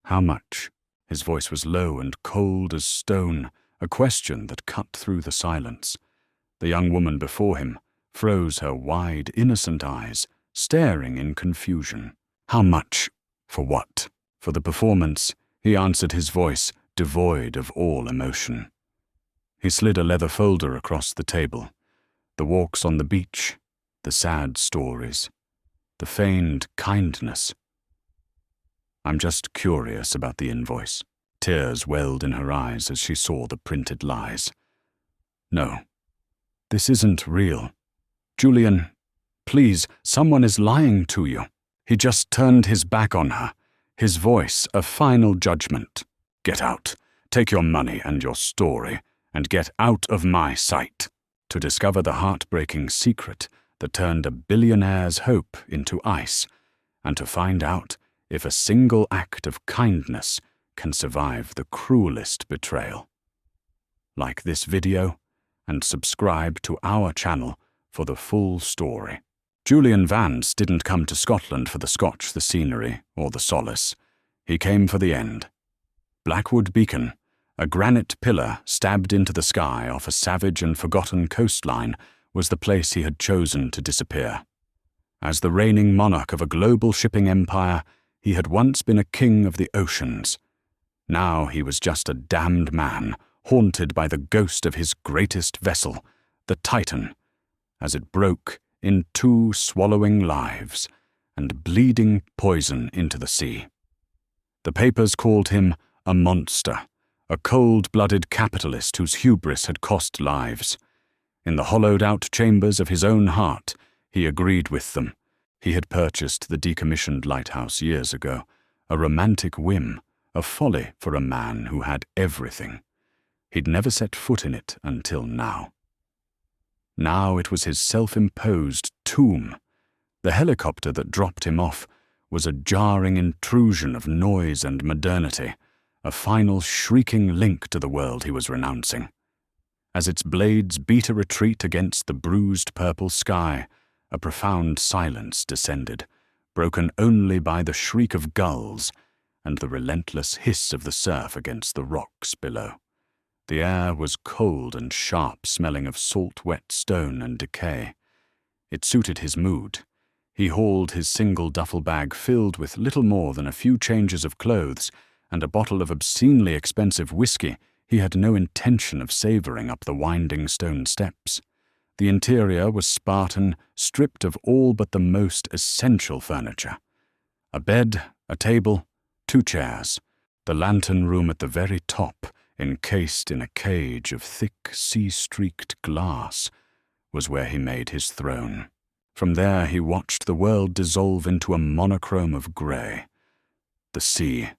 How much? His voice was low and cold as stone, a question that cut through the silence. The young woman before him froze her wide, innocent eyes, staring in confusion. How much? For what? For the performance, he answered, his voice devoid of all emotion. He slid a leather folder across the table. The walks on the beach, the sad stories, the feigned kindness. I'm just curious about the invoice. Tears welled in her eyes as she saw the printed lies. No, this isn't real. Julian, please, someone is lying to you. He just turned his back on her, his voice a final judgment. Get out. Take your money and your story, and get out of my sight. To discover the heartbreaking secret that turned a billionaire's hope into ice, and to find out if a single act of kindness can survive the cruelest betrayal. Like this video, and subscribe to our channel for the full story. Julian Vance didn't come to Scotland for the Scotch, the scenery, or the solace. He came for the end. Blackwood Beacon, a granite pillar stabbed into the sky off a savage and forgotten coastline, was the place he had chosen to disappear. As the reigning monarch of a global shipping empire, he had once been a king of the oceans. Now he was just a damned man, haunted by the ghost of his greatest vessel, the Titan, as it broke in two swallowing lives and bleeding poison into the sea. The papers called him a monster, a cold-blooded capitalist whose hubris had cost lives. In the hollowed-out chambers of his own heart, he agreed with them. He had purchased the decommissioned lighthouse years ago, a romantic whim, a folly for a man who had everything. He'd never set foot in it until now. Now it was his self-imposed tomb. The helicopter that dropped him off was a jarring intrusion of noise and modernity, a final shrieking link to the world he was renouncing. As its blades beat a retreat against the bruised purple sky, a profound silence descended, broken only by the shriek of gulls and the relentless hiss of the surf against the rocks below. The air was cold and sharp, smelling of salt, wet stone and decay. It suited his mood. He hauled his single duffel bag filled with little more than a few changes of clothes and a bottle of obscenely expensive whiskey he had no intention of savouring up the winding stone steps. The interior was Spartan, stripped of all but the most essential furniture. A bed, a table, 2 chairs. The lantern room at the very top, encased in a cage of thick, sea-streaked glass, was where he made his throne. From there he watched the world dissolve into a monochrome of grey. The sea,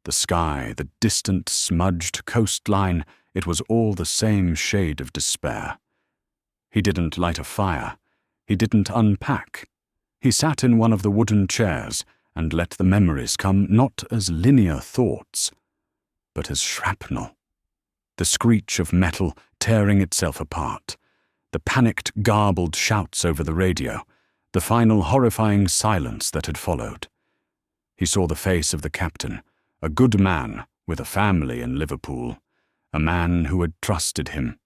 the sky, the distant, smudged coastline, it was all the same shade of despair. He didn't light a fire. He didn't unpack. He sat in one of the wooden chairs and let the memories come not as linear thoughts, but as shrapnel. The screech of metal tearing itself apart, the panicked, garbled shouts over the radio, the final horrifying silence that had followed. He saw the face of the captain, a good man with a family in Liverpool, a man who had trusted him.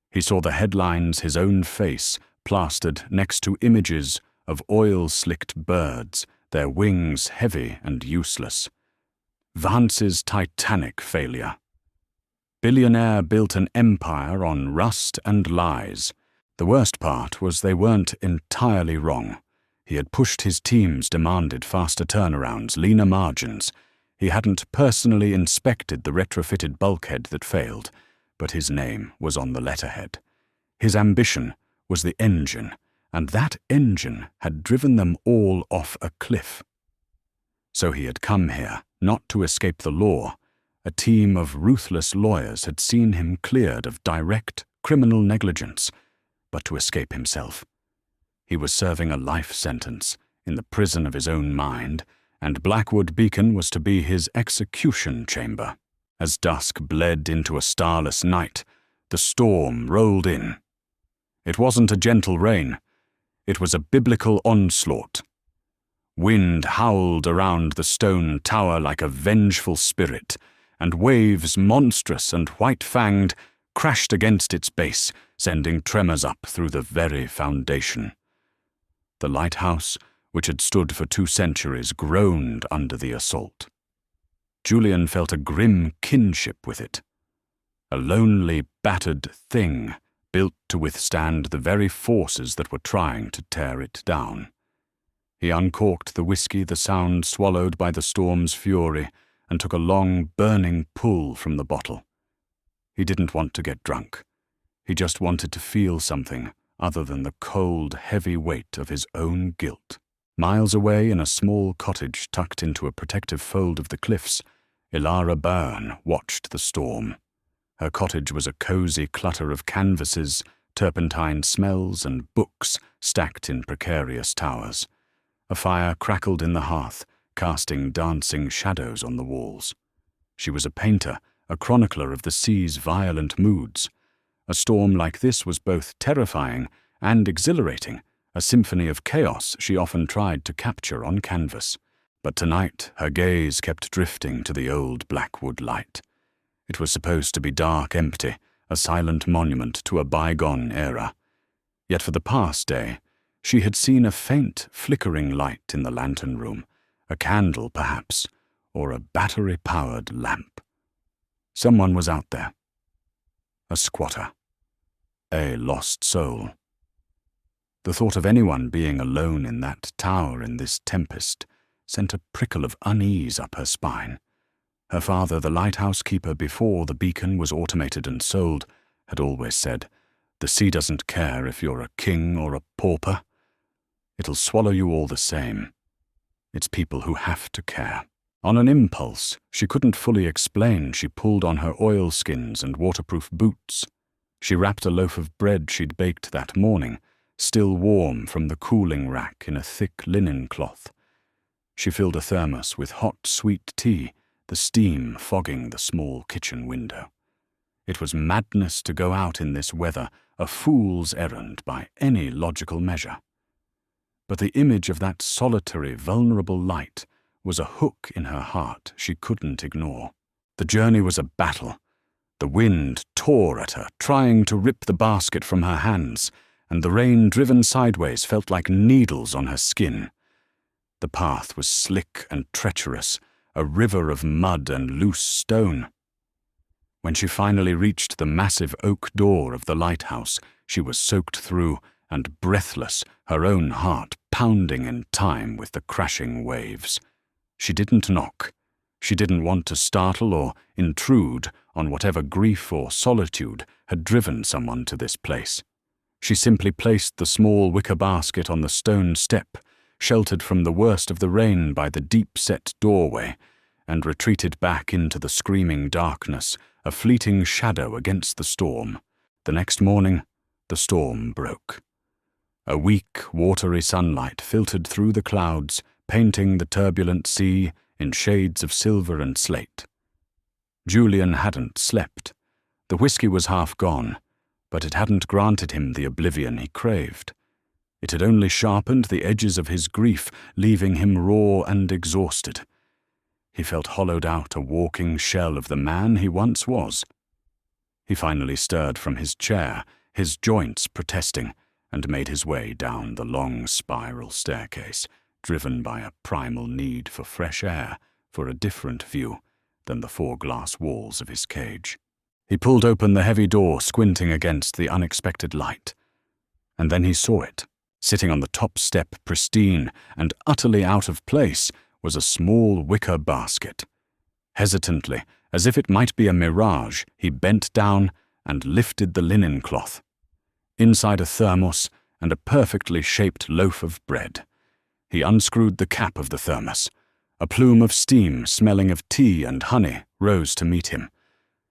He saw the headlines, his own face, plastered next to images of oil-slicked birds, their wings heavy and useless. Vance's titanic failure. Billionaire built an empire on rust and lies. The worst part was they weren't entirely wrong. He had pushed his teams, demanded faster turnarounds, leaner margins. He hadn't personally inspected the retrofitted bulkhead that failed, but his name was on the letterhead. His ambition was the engine, and that engine had driven them all off a cliff. So he had come here, not to escape the law. A team of ruthless lawyers had seen him cleared of direct criminal negligence, but to escape himself. He was serving a life sentence in the prison of his own mind, and Blackwood Beacon was to be his execution chamber. As dusk bled into a starless night, the storm rolled in. It wasn't a gentle rain. It was a biblical onslaught. Wind howled around the stone tower like a vengeful spirit, and waves, monstrous and white-fanged, crashed against its base, sending tremors up through the very foundation. The lighthouse, which had stood for 2 centuries, groaned under the assault. Julian felt a grim kinship with it. A lonely, battered thing, built to withstand the very forces that were trying to tear it down. He uncorked the whiskey the sound swallowed by the storm's fury and took a long, burning pull from the bottle. He didn't want to get drunk. He just wanted to feel something other than the cold, heavy weight of his own guilt. Miles away in a small cottage tucked into a protective fold of the cliffs, Ilara Byrne watched the storm. Her cottage was a cozy clutter of canvases, turpentine smells, and books stacked in precarious towers. A fire crackled in the hearth, casting dancing shadows on the walls. She was a painter, a chronicler of the sea's violent moods. A storm like this was both terrifying and exhilarating, a symphony of chaos she often tried to capture on canvas. But tonight her gaze kept drifting to the old Blackwood light. It was supposed to be dark, empty, a silent monument to a bygone era. Yet for the past day, she had seen a faint, flickering light in the lantern room, a candle perhaps, or a battery-powered lamp. Someone was out there. A squatter. A lost soul. The thought of anyone being alone in that tower in this tempest sent a prickle of unease up her spine. Her father, the lighthouse keeper before the beacon was automated and sold, had always said, "The sea doesn't care if you're a king or a pauper. It'll swallow you all the same. It's people who have to care." On an impulse she couldn't fully explain, she pulled on her oilskins and waterproof boots. She wrapped a loaf of bread she'd baked that morning, still warm from the cooling rack in a thick linen cloth. She filled a thermos with hot, sweet tea, the steam fogging the small kitchen window. It was madness to go out in this weather, a fool's errand by any logical measure. But the image of that solitary, vulnerable light was a hook in her heart she couldn't ignore. The journey was a battle. The wind tore at her, trying to rip the basket from her hands, and the rain driven sideways felt like needles on her skin. The path was slick and treacherous, a river of mud and loose stone. When she finally reached the massive oak door of the lighthouse, she was soaked through and breathless, her own heart pounding in time with the crashing waves. She didn't knock. She didn't want to startle or intrude on whatever grief or solitude had driven someone to this place. She simply placed the small wicker basket on the stone step, sheltered from the worst of the rain by the deep-set doorway, and retreated back into the screaming darkness, a fleeting shadow against the storm. The next morning, the storm broke. A weak, watery sunlight filtered through the clouds, painting the turbulent sea in shades of silver and slate. Julian hadn't slept. The whiskey was half gone, but it hadn't granted him the oblivion he craved. It had only sharpened the edges of his grief, leaving him raw and exhausted. He felt hollowed out, a walking shell of the man he once was. He finally stirred from his chair, his joints protesting, and made his way down the long spiral staircase, driven by a primal need for fresh air, for a different view than the 4 glass walls of his cage. He pulled open the heavy door, squinting against the unexpected light. And then he saw it. Sitting on the top step, pristine and utterly out of place, was a small wicker basket. Hesitantly, as if it might be a mirage, he bent down and lifted the linen cloth. Inside a thermos and a perfectly shaped loaf of bread. He unscrewed the cap of the thermos. A plume of steam, smelling of tea and honey, rose to meet him.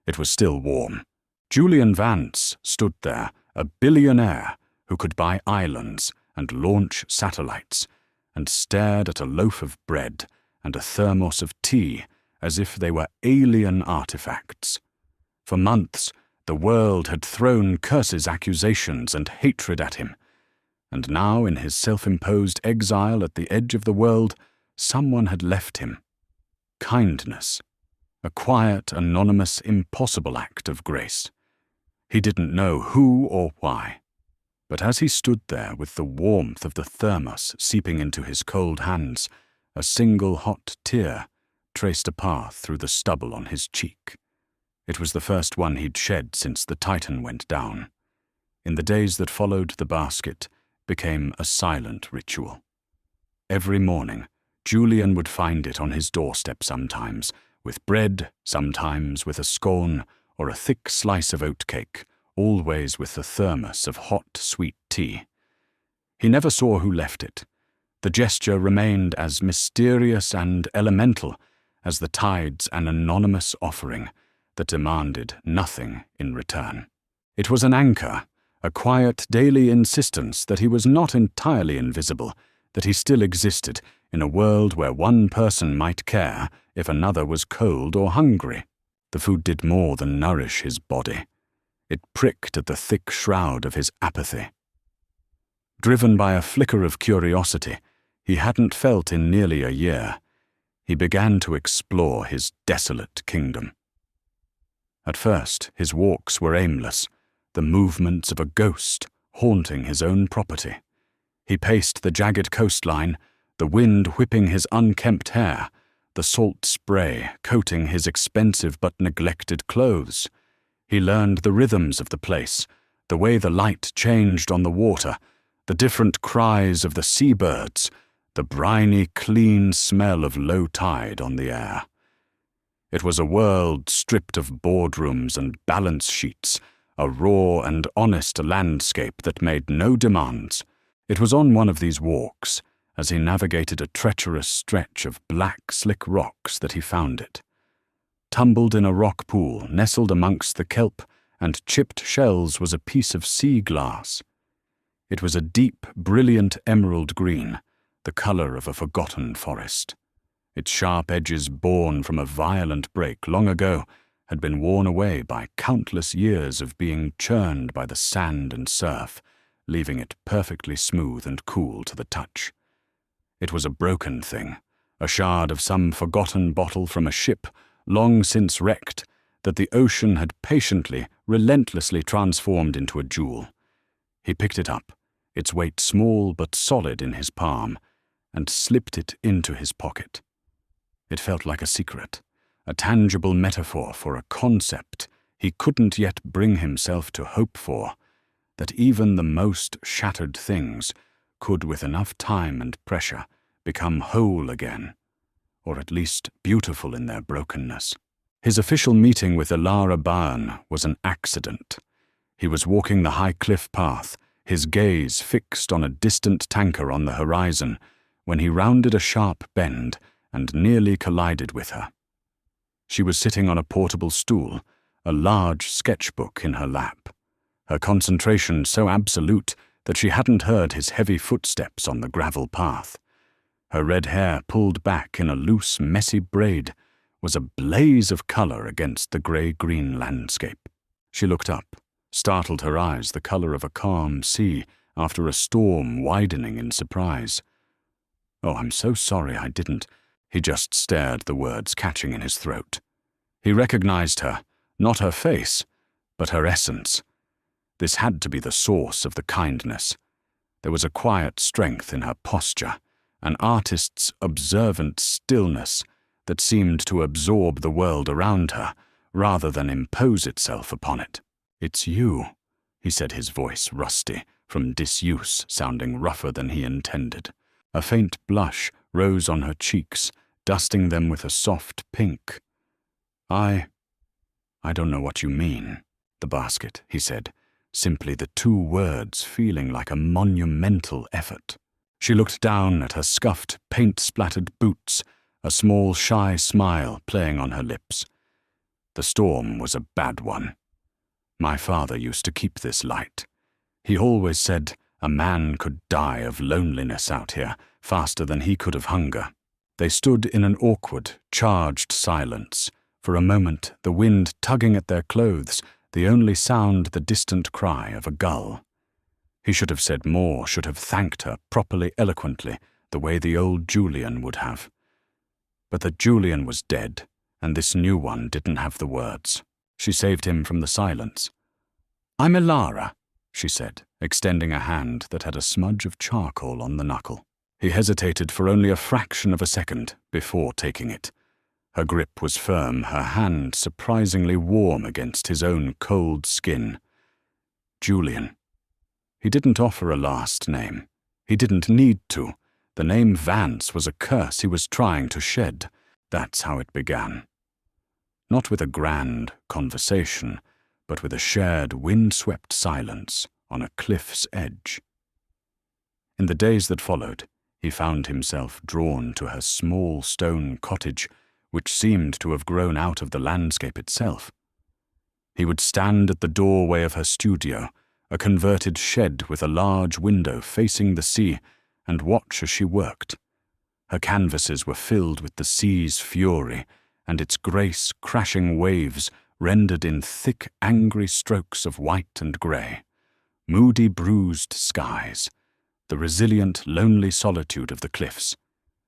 It was still warm. Julian Vance stood there, a billionaire who could buy islands and launch satellites, and stared at a loaf of bread and a thermos of tea as if they were alien artifacts. For months, the world had thrown curses, accusations, and hatred at him, and now in his self-imposed exile at the edge of the world, someone had left him. Kindness. A quiet, anonymous, impossible act of grace. He didn't know who or why. But as he stood there with the warmth of the thermos seeping into his cold hands, a single hot tear traced a path through the stubble on his cheek. It was the first one he'd shed since the Titan went down. In the days that followed, the basket became a silent ritual. Every morning, Julian would find it on his doorstep sometimes, with bread, sometimes with a scone or a thick slice of oatcake, always with a thermos of hot, sweet tea. He never saw who left it. The gesture remained as mysterious and elemental as the tide's an anonymous offering that demanded nothing in return. It was an anchor, a quiet daily insistence that he was not entirely invisible, that he still existed in a world where one person might care if another was cold or hungry. The food did more than nourish his body. It pricked at the thick shroud of his apathy. Driven by a flicker of curiosity he hadn't felt in nearly a year, he began to explore his desolate kingdom. At first, his walks were aimless, the movements of a ghost haunting his own property. He paced the jagged coastline, the wind whipping his unkempt hair, the salt spray coating his expensive but neglected clothes. He learned the rhythms of the place, the way the light changed on the water, the different cries of the seabirds, the briny, clean smell of low tide on the air. It was a world stripped of boardrooms and balance sheets, a raw and honest landscape that made no demands. It was on one of these walks, as he navigated a treacherous stretch of black, slick rocks, that he found it. Tumbled in a rock pool, nestled amongst the kelp and chipped shells, was a piece of sea glass. It was a deep, brilliant emerald green, the color of a forgotten forest. Its sharp edges, born from a violent break long ago, had been worn away by countless years of being churned by the sand and surf, leaving it perfectly smooth and cool to the touch. It was a broken thing, a shard of some forgotten bottle from a ship long since wrecked, that the ocean had patiently, relentlessly transformed into a jewel. He picked it up, its weight small but solid in his palm, and slipped it into his pocket. It felt like a secret, a tangible metaphor for a concept he couldn't yet bring himself to hope for, that even the most shattered things could, with enough time and pressure, become whole again, or at least beautiful in their brokenness. His official meeting with Elara Byrne was an accident. He was walking the high cliff path, his gaze fixed on a distant tanker on the horizon, when he rounded a sharp bend and nearly collided with her. She was sitting on a portable stool, a large sketchbook in her lap, her concentration so absolute that she hadn't heard his heavy footsteps on the gravel path. Her red hair, pulled back in a loose, messy braid, was a blaze of color against the grey-green landscape. She looked up, startled, her eyes the color of a calm sea after a storm, widening in surprise. "Oh, I'm so sorry I didn't." He just stared, the words catching in his throat. He recognized her, not her face, but her essence. This had to be the source of the kindness. There was a quiet strength in her posture, an artist's observant stillness that seemed to absorb the world around her, rather than impose itself upon it. "It's you," he said, his voice rusty, from disuse, sounding rougher than he intended. A faint blush rose on her cheeks, dusting them with a soft pink. I don't know what you mean." "The basket," he said, simply the two words feeling like a monumental effort. She looked down at her scuffed, paint-splattered boots, a small, shy smile playing on her lips. "The storm was a bad one. My father used to keep this light. He always said a man could die of loneliness out here faster than he could of hunger." They stood in an awkward, charged silence. For a moment, the wind tugging at their clothes, the only sound the distant cry of a gull. He should have said more, should have thanked her properly, eloquently, the way the old Julian would have. But that Julian was dead, and this new one didn't have the words. She saved him from the silence. "I'm Elara," she said, extending a hand that had a smudge of charcoal on the knuckle. He hesitated for only a fraction of a second before taking it. Her grip was firm, her hand surprisingly warm against his own cold skin. Julian. He didn't offer a last name. He didn't need to. The name Vance was a curse he was trying to shed. That's how it began. Not with a grand conversation, but with a shared wind-swept silence on a cliff's edge. In the days that followed, he found himself drawn to her small stone cottage, which seemed to have grown out of the landscape itself. He would stand at the doorway of her studio, a converted shed with a large window facing the sea, and watch as she worked. Her canvases were filled with the sea's fury, and its grace crashing waves rendered in thick, angry strokes of white and grey, moody, bruised skies, the resilient, lonely solitude of the cliffs.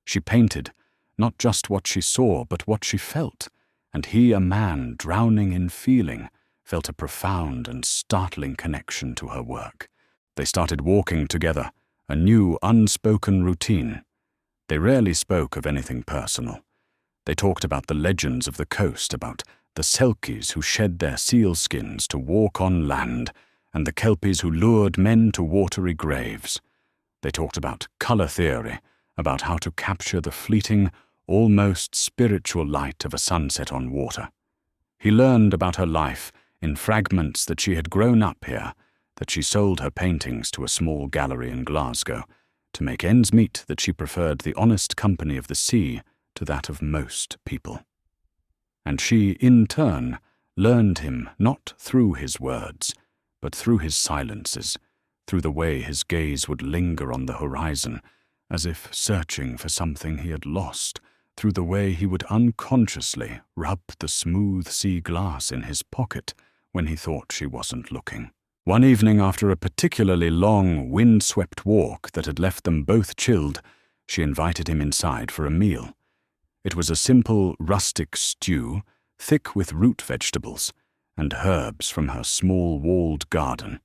She painted, not just what she saw, but what she felt, and he, a man drowning in feeling, felt a profound and startling connection to her work. They started walking together, a new, unspoken routine. They rarely spoke of anything personal. They talked about the legends of the coast, about the Selkies who shed their seal skins to walk on land, and the Kelpies who lured men to watery graves. They talked about colour theory, about how to capture the fleeting, almost spiritual light of a sunset on water. He learned about her life in fragments that she had grown up here, that she sold her paintings to a small gallery in Glasgow, to make ends meet, that she preferred the honest company of the sea to that of most people. And she, in turn, learned him not through his words, but through his silences, through the way his gaze would linger on the horizon, as if searching for something he had lost, through the way he would unconsciously rub the smooth sea glass in his pocket when he thought she wasn't looking. One evening, after a particularly long, wind-swept walk that had left them both chilled, she invited him inside for a meal. It was a simple, rustic stew, thick with root vegetables, and herbs from her small walled garden.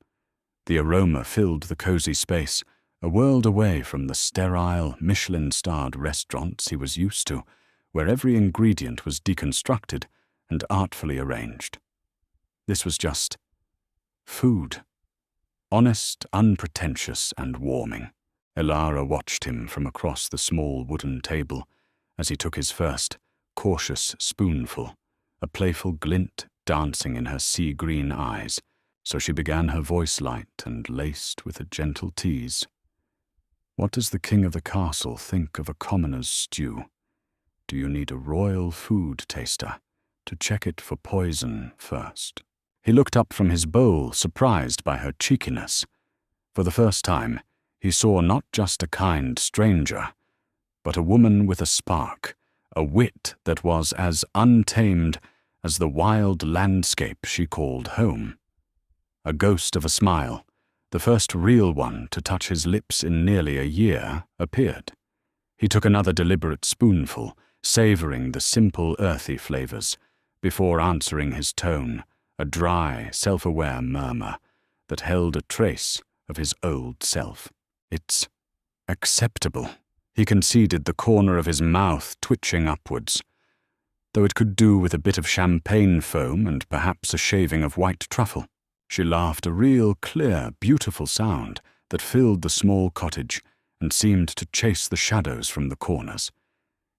The aroma filled the cozy space, a world away from the sterile, Michelin-starred restaurants he was used to, where every ingredient was deconstructed and artfully arranged. This was just food. Honest, unpretentious, and warming. Elara watched him from across the small wooden table as he took his first, cautious spoonful, a playful glint dancing in her sea-green eyes, so she began her voice light and laced with a gentle tease. "What does the king of the castle think of a commoner's stew? Do you need a royal food taster to check it for poison first?" He looked up from his bowl, surprised by her cheekiness. For the first time, he saw not just a kind stranger, but a woman with a spark, a wit that was as untamed as the wild landscape she called home. A ghost of a smile, the first real one to touch his lips in nearly a year, appeared. He took another deliberate spoonful, savouring the simple, earthy flavours, before answering his tone, a dry, self-aware murmur that held a trace of his old self. "It's acceptable," he conceded, the corner of his mouth twitching upwards, though it could do with a bit of champagne foam and perhaps a shaving of white truffle. She laughed, a real, clear, beautiful sound that filled the small cottage and seemed to chase the shadows from the corners.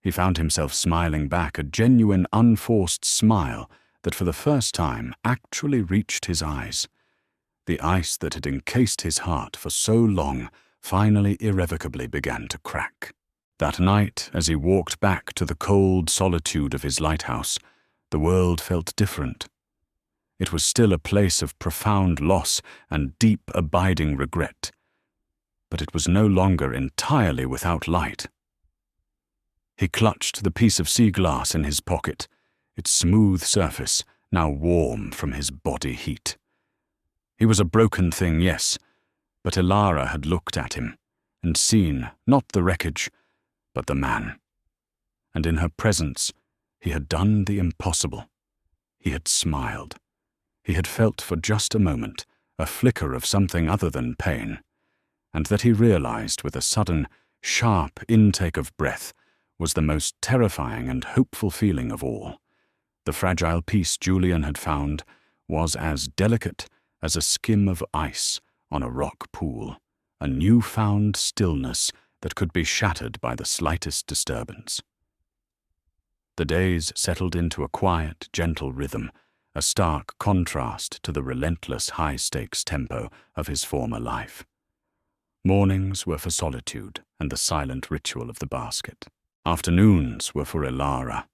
He found himself smiling back, a genuine, unforced smile that for the first time actually reached his eyes. The ice that had encased his heart for so long finally irrevocably began to crack. That night, as he walked back to the cold solitude of his lighthouse, the world felt different. It was still a place of profound loss and deep, abiding regret, but it was no longer entirely without light. He clutched the piece of sea glass in his pocket, its smooth surface now warm from his body heat. He was a broken thing, yes, But Ilara had looked at him and seen not the wreckage, but the man. And in her presence, he had done the impossible. He had smiled. He had felt for just a moment a flicker of something other than pain, and that he realized with a sudden, sharp intake of breath was the most terrifying and hopeful feeling of all. The fragile piece Julian had found was as delicate as a skim of ice on a rock pool, a new-found stillness that could be shattered by the slightest disturbance. The days settled into a quiet, gentle rhythm, a stark contrast to the relentless high-stakes tempo of his former life. Mornings were for solitude and the silent ritual of the basket. Afternoons were for Ilara.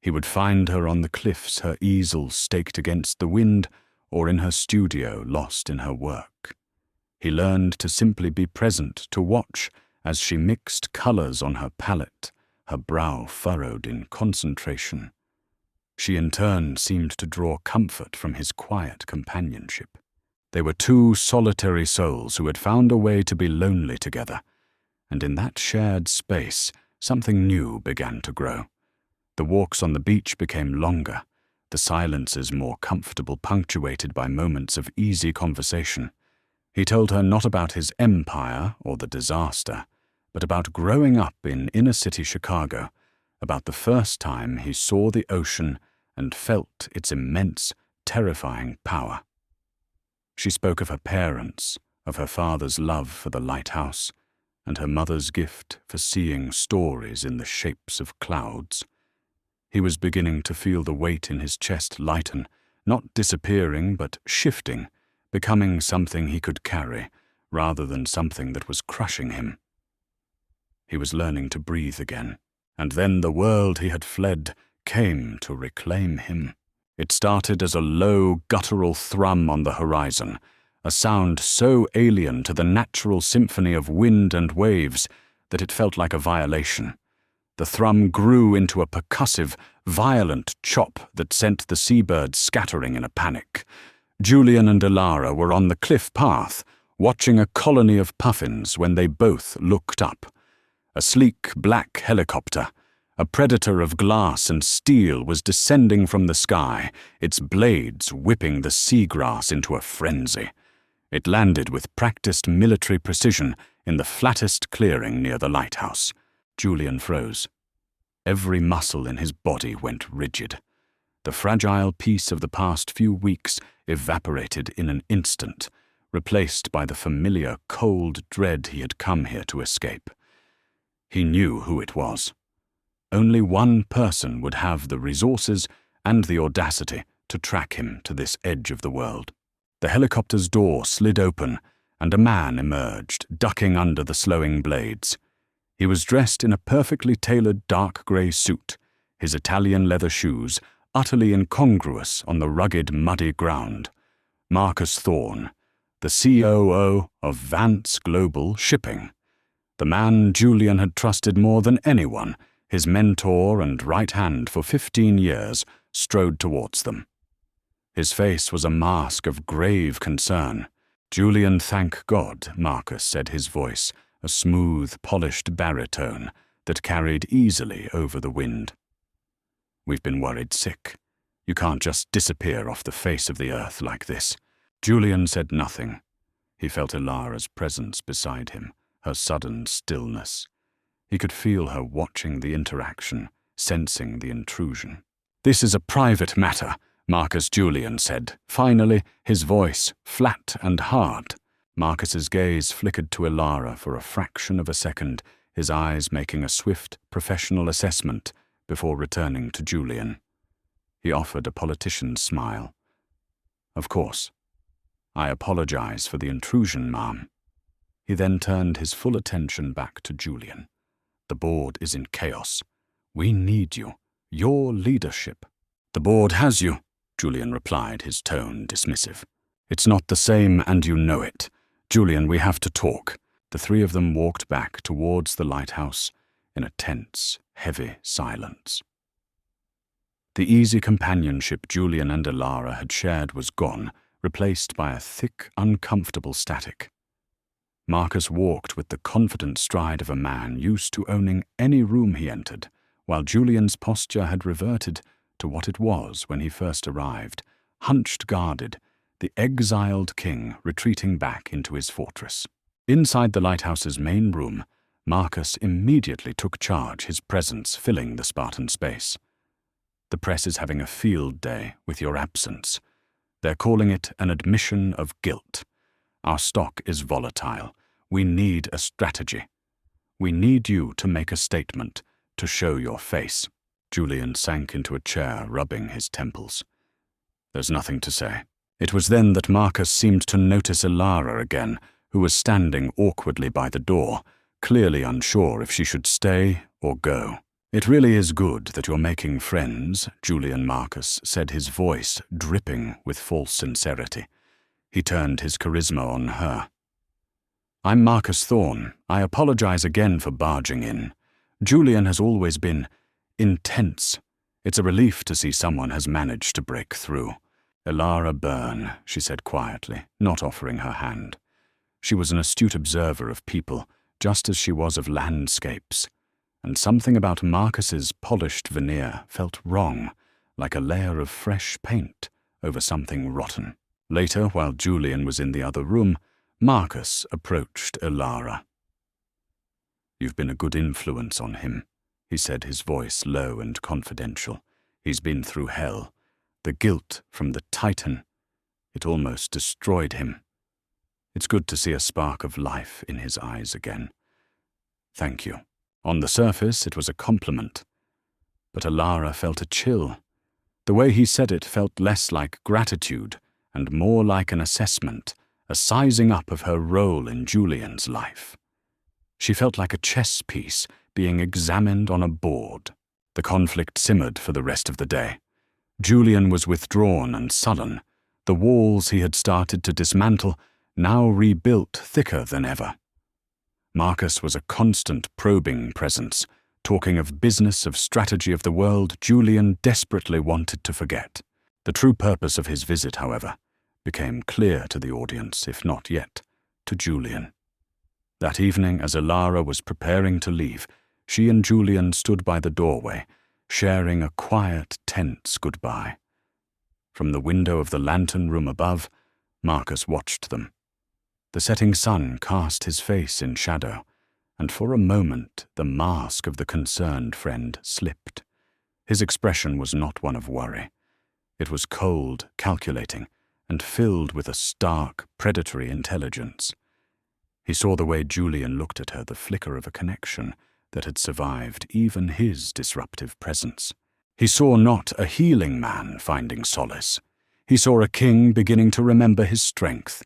He would find her on the cliffs, her easel staked against the wind, or in her studio lost in her work. He learned to simply be present, to watch as she mixed colors on her palette, her brow furrowed in concentration. She in turn seemed to draw comfort from his quiet companionship. They were two solitary souls who had found a way to be lonely together, and in that shared space something new began to grow. The walks on the beach became longer, the silences more comfortable, punctuated by moments of easy conversation. He told her not about his empire or the disaster, but about growing up in inner-city Chicago, about the first time he saw the ocean and felt its immense, terrifying power. She spoke of her parents, of her father's love for the lighthouse, and her mother's gift for seeing stories in the shapes of clouds. He was beginning to feel the weight in his chest lighten, not disappearing but shifting, becoming something he could carry, rather than something that was crushing him. He was learning to breathe again, and then the world he had fled came to reclaim him. It started as a low, guttural thrum on the horizon, a sound so alien to the natural symphony of wind and waves that it felt like a violation. The thrum grew into a percussive, violent chop that sent the seabirds scattering in a panic. Julian and Ilara were on the cliff path, watching a colony of puffins when they both looked up. A sleek black helicopter, a predator of glass and steel, was descending from the sky, its blades whipping the seagrass into a frenzy. It landed with practiced military precision in the flattest clearing near the lighthouse. Julian froze. Every muscle in his body went rigid. The fragile peace of the past few weeks evaporated in an instant, replaced by the familiar cold dread he had come here to escape. He knew who it was. Only one person would have the resources and the audacity to track him to this edge of the world. The helicopter's door slid open, and a man emerged, ducking under the slowing blades. He was dressed in a perfectly tailored dark grey suit, his Italian leather shoes utterly incongruous on the rugged, muddy ground. Marcus Thorne, the COO of Vance Global Shipping. The man Julian had trusted more than anyone, his mentor and right hand for 15 years, strode towards them. His face was a mask of grave concern. "Julian, thank God," Marcus said, his voice a smooth, polished baritone that carried easily over the wind. "We've been worried sick. You can't just disappear off the face of the earth like this." Julian said nothing. He felt Ilara's presence beside him, her sudden stillness. He could feel her watching the interaction, sensing the intrusion. "This is a private matter," Marcus Julian said, finally, his voice flat and hard. Marcus's gaze flickered to Ilara for a fraction of a second, his eyes making a swift, professional assessment before returning to Julian. He offered a politician's smile. "Of course. I apologize for the intrusion, ma'am." He then turned his full attention back to Julian. "The board is in chaos. We need you. Your leadership." "The board has you," Julian replied, his tone dismissive. "It's not the same, and you know it. Julian, we have to talk." The three of them walked back towards the lighthouse in a tense, heavy silence. The easy companionship Julian and Ilara had shared was gone, replaced by a thick, uncomfortable static. Marcus walked with the confident stride of a man used to owning any room he entered, while Julian's posture had reverted to what it was when he first arrived, hunched guarded, the exiled king retreating back into his fortress. Inside the lighthouse's main room, Marcus immediately took charge, his presence filling the Spartan space. "The press is having a field day with your absence. They're calling it an admission of guilt. Our stock is volatile. We need a strategy. We need you to make a statement, to show your face." Julian sank into a chair, rubbing his temples. "There's nothing to say." It was then that Marcus seemed to notice Ilara again, who was standing awkwardly by the door, clearly unsure if she should stay or go. "It really is good that you're making friends," Julian Marcus said, his voice dripping with false sincerity. He turned his charisma on her. "I'm Marcus Thorne. I apologize again for barging in. Julian has always been intense. It's a relief to see someone has managed to break through." "Ilara Byrne," she said quietly, not offering her hand. She was an astute observer of people, just as she was of landscapes, and something about Marcus's polished veneer felt wrong, like a layer of fresh paint over something rotten. Later, while Julian was in the other room, Marcus approached Ilara. "You've been a good influence on him," he said, his voice low and confidential. "He's been through hell. The guilt from the Titan, it almost destroyed him. It's good to see a spark of life in his eyes again. Thank you." On the surface, it was a compliment, but Ilara felt a chill. The way he said it felt less like gratitude and more like an assessment, a sizing up of her role in Julian's life. She felt like a chess piece being examined on a board. The conflict simmered for the rest of the day. Julian was withdrawn and sullen, the walls he had started to dismantle now rebuilt thicker than ever. Marcus was a constant probing presence, talking of business, of strategy, of the world Julian desperately wanted to forget. The true purpose of his visit, however, became clear to the audience, if not yet to Julian. That evening, as Ilara was preparing to leave, she and Julian stood by the doorway, sharing a quiet, tense goodbye. From the window of the lantern room above, Marcus watched them. The setting sun cast his face in shadow, and for a moment the mask of the concerned friend slipped. His expression was not one of worry. It was cold, calculating, and filled with a stark, predatory intelligence. He saw the way Julian looked at her, the flicker of a connection that had survived even his disruptive presence. He saw not a healing man finding solace. He saw a king beginning to remember his strength.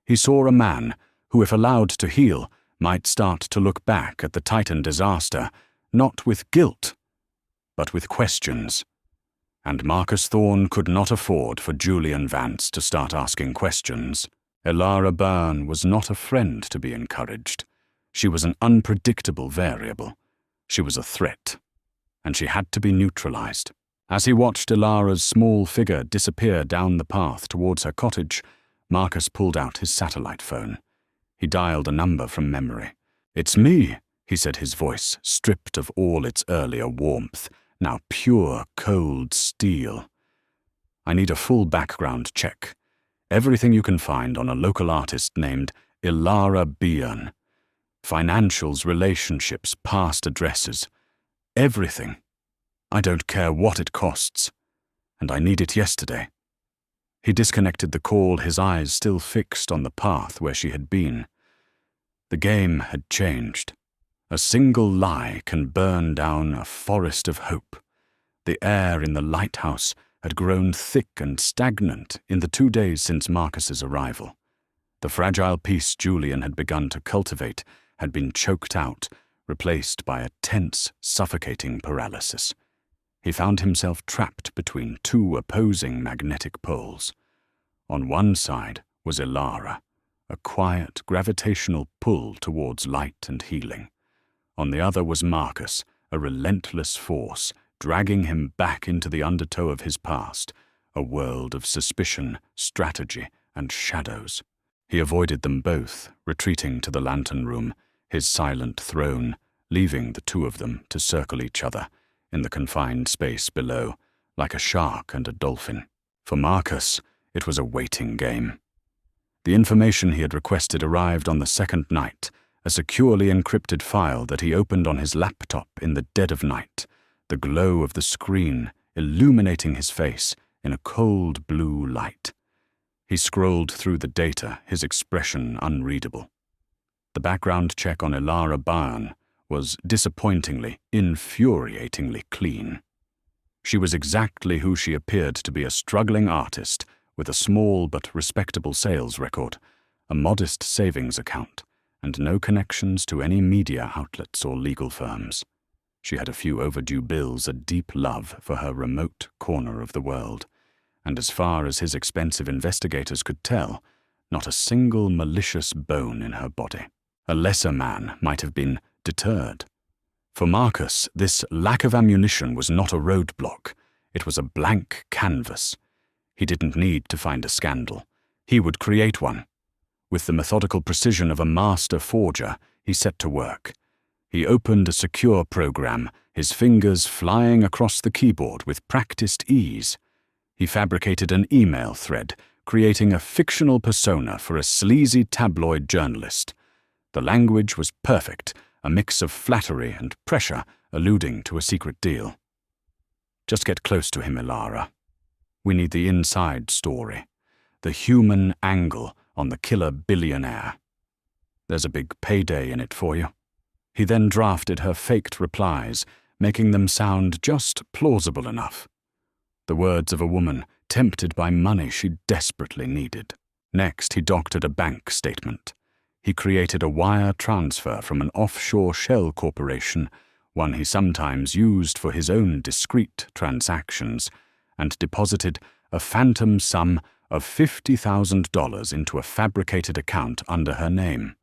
He saw a man who, if allowed to heal, might start to look back at the Titan disaster, not with guilt, but with questions. And Marcus Thorne could not afford for Julian Vance to start asking questions. Ilara Byrne was not a friend to be encouraged. She was an unpredictable variable. She was a threat, and she had to be neutralized. As he watched Ilara's small figure disappear down the path towards her cottage, Marcus pulled out his satellite phone. He dialed a number from memory. "It's me," he said, his voice stripped of all its earlier warmth, now pure, cold steel. "I need a full background check. Everything you can find on a local artist named Ilara Byrne. Financials, relationships, past addresses. Everything. I don't care what it costs. And I need it yesterday." He disconnected the call, his eyes still fixed on the path where she had been. The game had changed. A single lie can burn down a forest of hope. The air in the lighthouse had grown thick and stagnant in the 2 days since Marcus's arrival. The fragile peace Julian had begun to cultivate had been choked out, replaced by a tense, suffocating paralysis. He found himself trapped between two opposing magnetic poles. On one side was Ilara, a quiet, gravitational pull towards light and healing. On the other was Marcus, a relentless force, dragging him back into the undertow of his past, a world of suspicion, strategy, and shadows. He avoided them both, retreating to the lantern room, his silent throne, leaving the two of them to circle each other in the confined space below, like a shark and a dolphin. For Marcus, it was a waiting game. The information he had requested arrived on the second night, a securely encrypted file that he opened on his laptop in the dead of night, the glow of the screen illuminating his face in a cold blue light. He scrolled through the data, his expression unreadable. The background check on Ilara Byrne was disappointingly, infuriatingly clean. She was exactly who she appeared to be, a struggling artist with a small but respectable sales record, a modest savings account, and no connections to any media outlets or legal firms. She had a few overdue bills, a deep love for her remote corner of the world, and as far as his expensive investigators could tell, not a single malicious bone in her body. A lesser man might have been deterred. For Marcus, this lack of ammunition was not a roadblock. It was a blank canvas. He didn't need to find a scandal. He would create one. With the methodical precision of a master forger, he set to work. He opened a secure program, his fingers flying across the keyboard with practiced ease. He fabricated an email thread, creating a fictional persona for a sleazy tabloid journalist. The language was perfect, a mix of flattery and pressure, alluding to a secret deal. Just get close to him, Ilara. We need the inside story, the human angle on the killer billionaire. There's a big payday in it for you. He then drafted her faked replies, making them sound just plausible enough. The words of a woman tempted by money she desperately needed. Next, he doctored a bank statement. He created a wire transfer from an offshore shell corporation, one he sometimes used for his own discreet transactions, and deposited a phantom sum of $50,000 into a fabricated account under her name.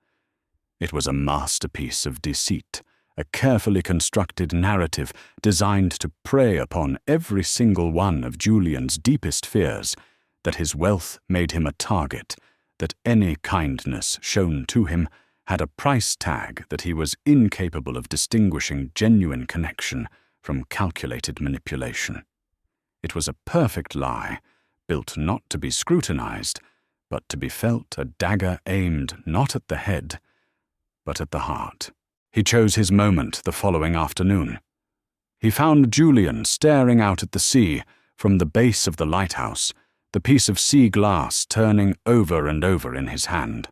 It was a masterpiece of deceit, a carefully constructed narrative designed to prey upon every single one of Julian's deepest fears, that his wealth made him a target, that any kindness shown to him had a price tag that he was incapable of distinguishing genuine connection from calculated manipulation. It was a perfect lie, built not to be scrutinized, but to be felt, a dagger aimed not at the head, but at the heart. He chose his moment the following afternoon. He found Julian staring out at the sea from the base of the lighthouse, the piece of sea glass turning over and over in his hand.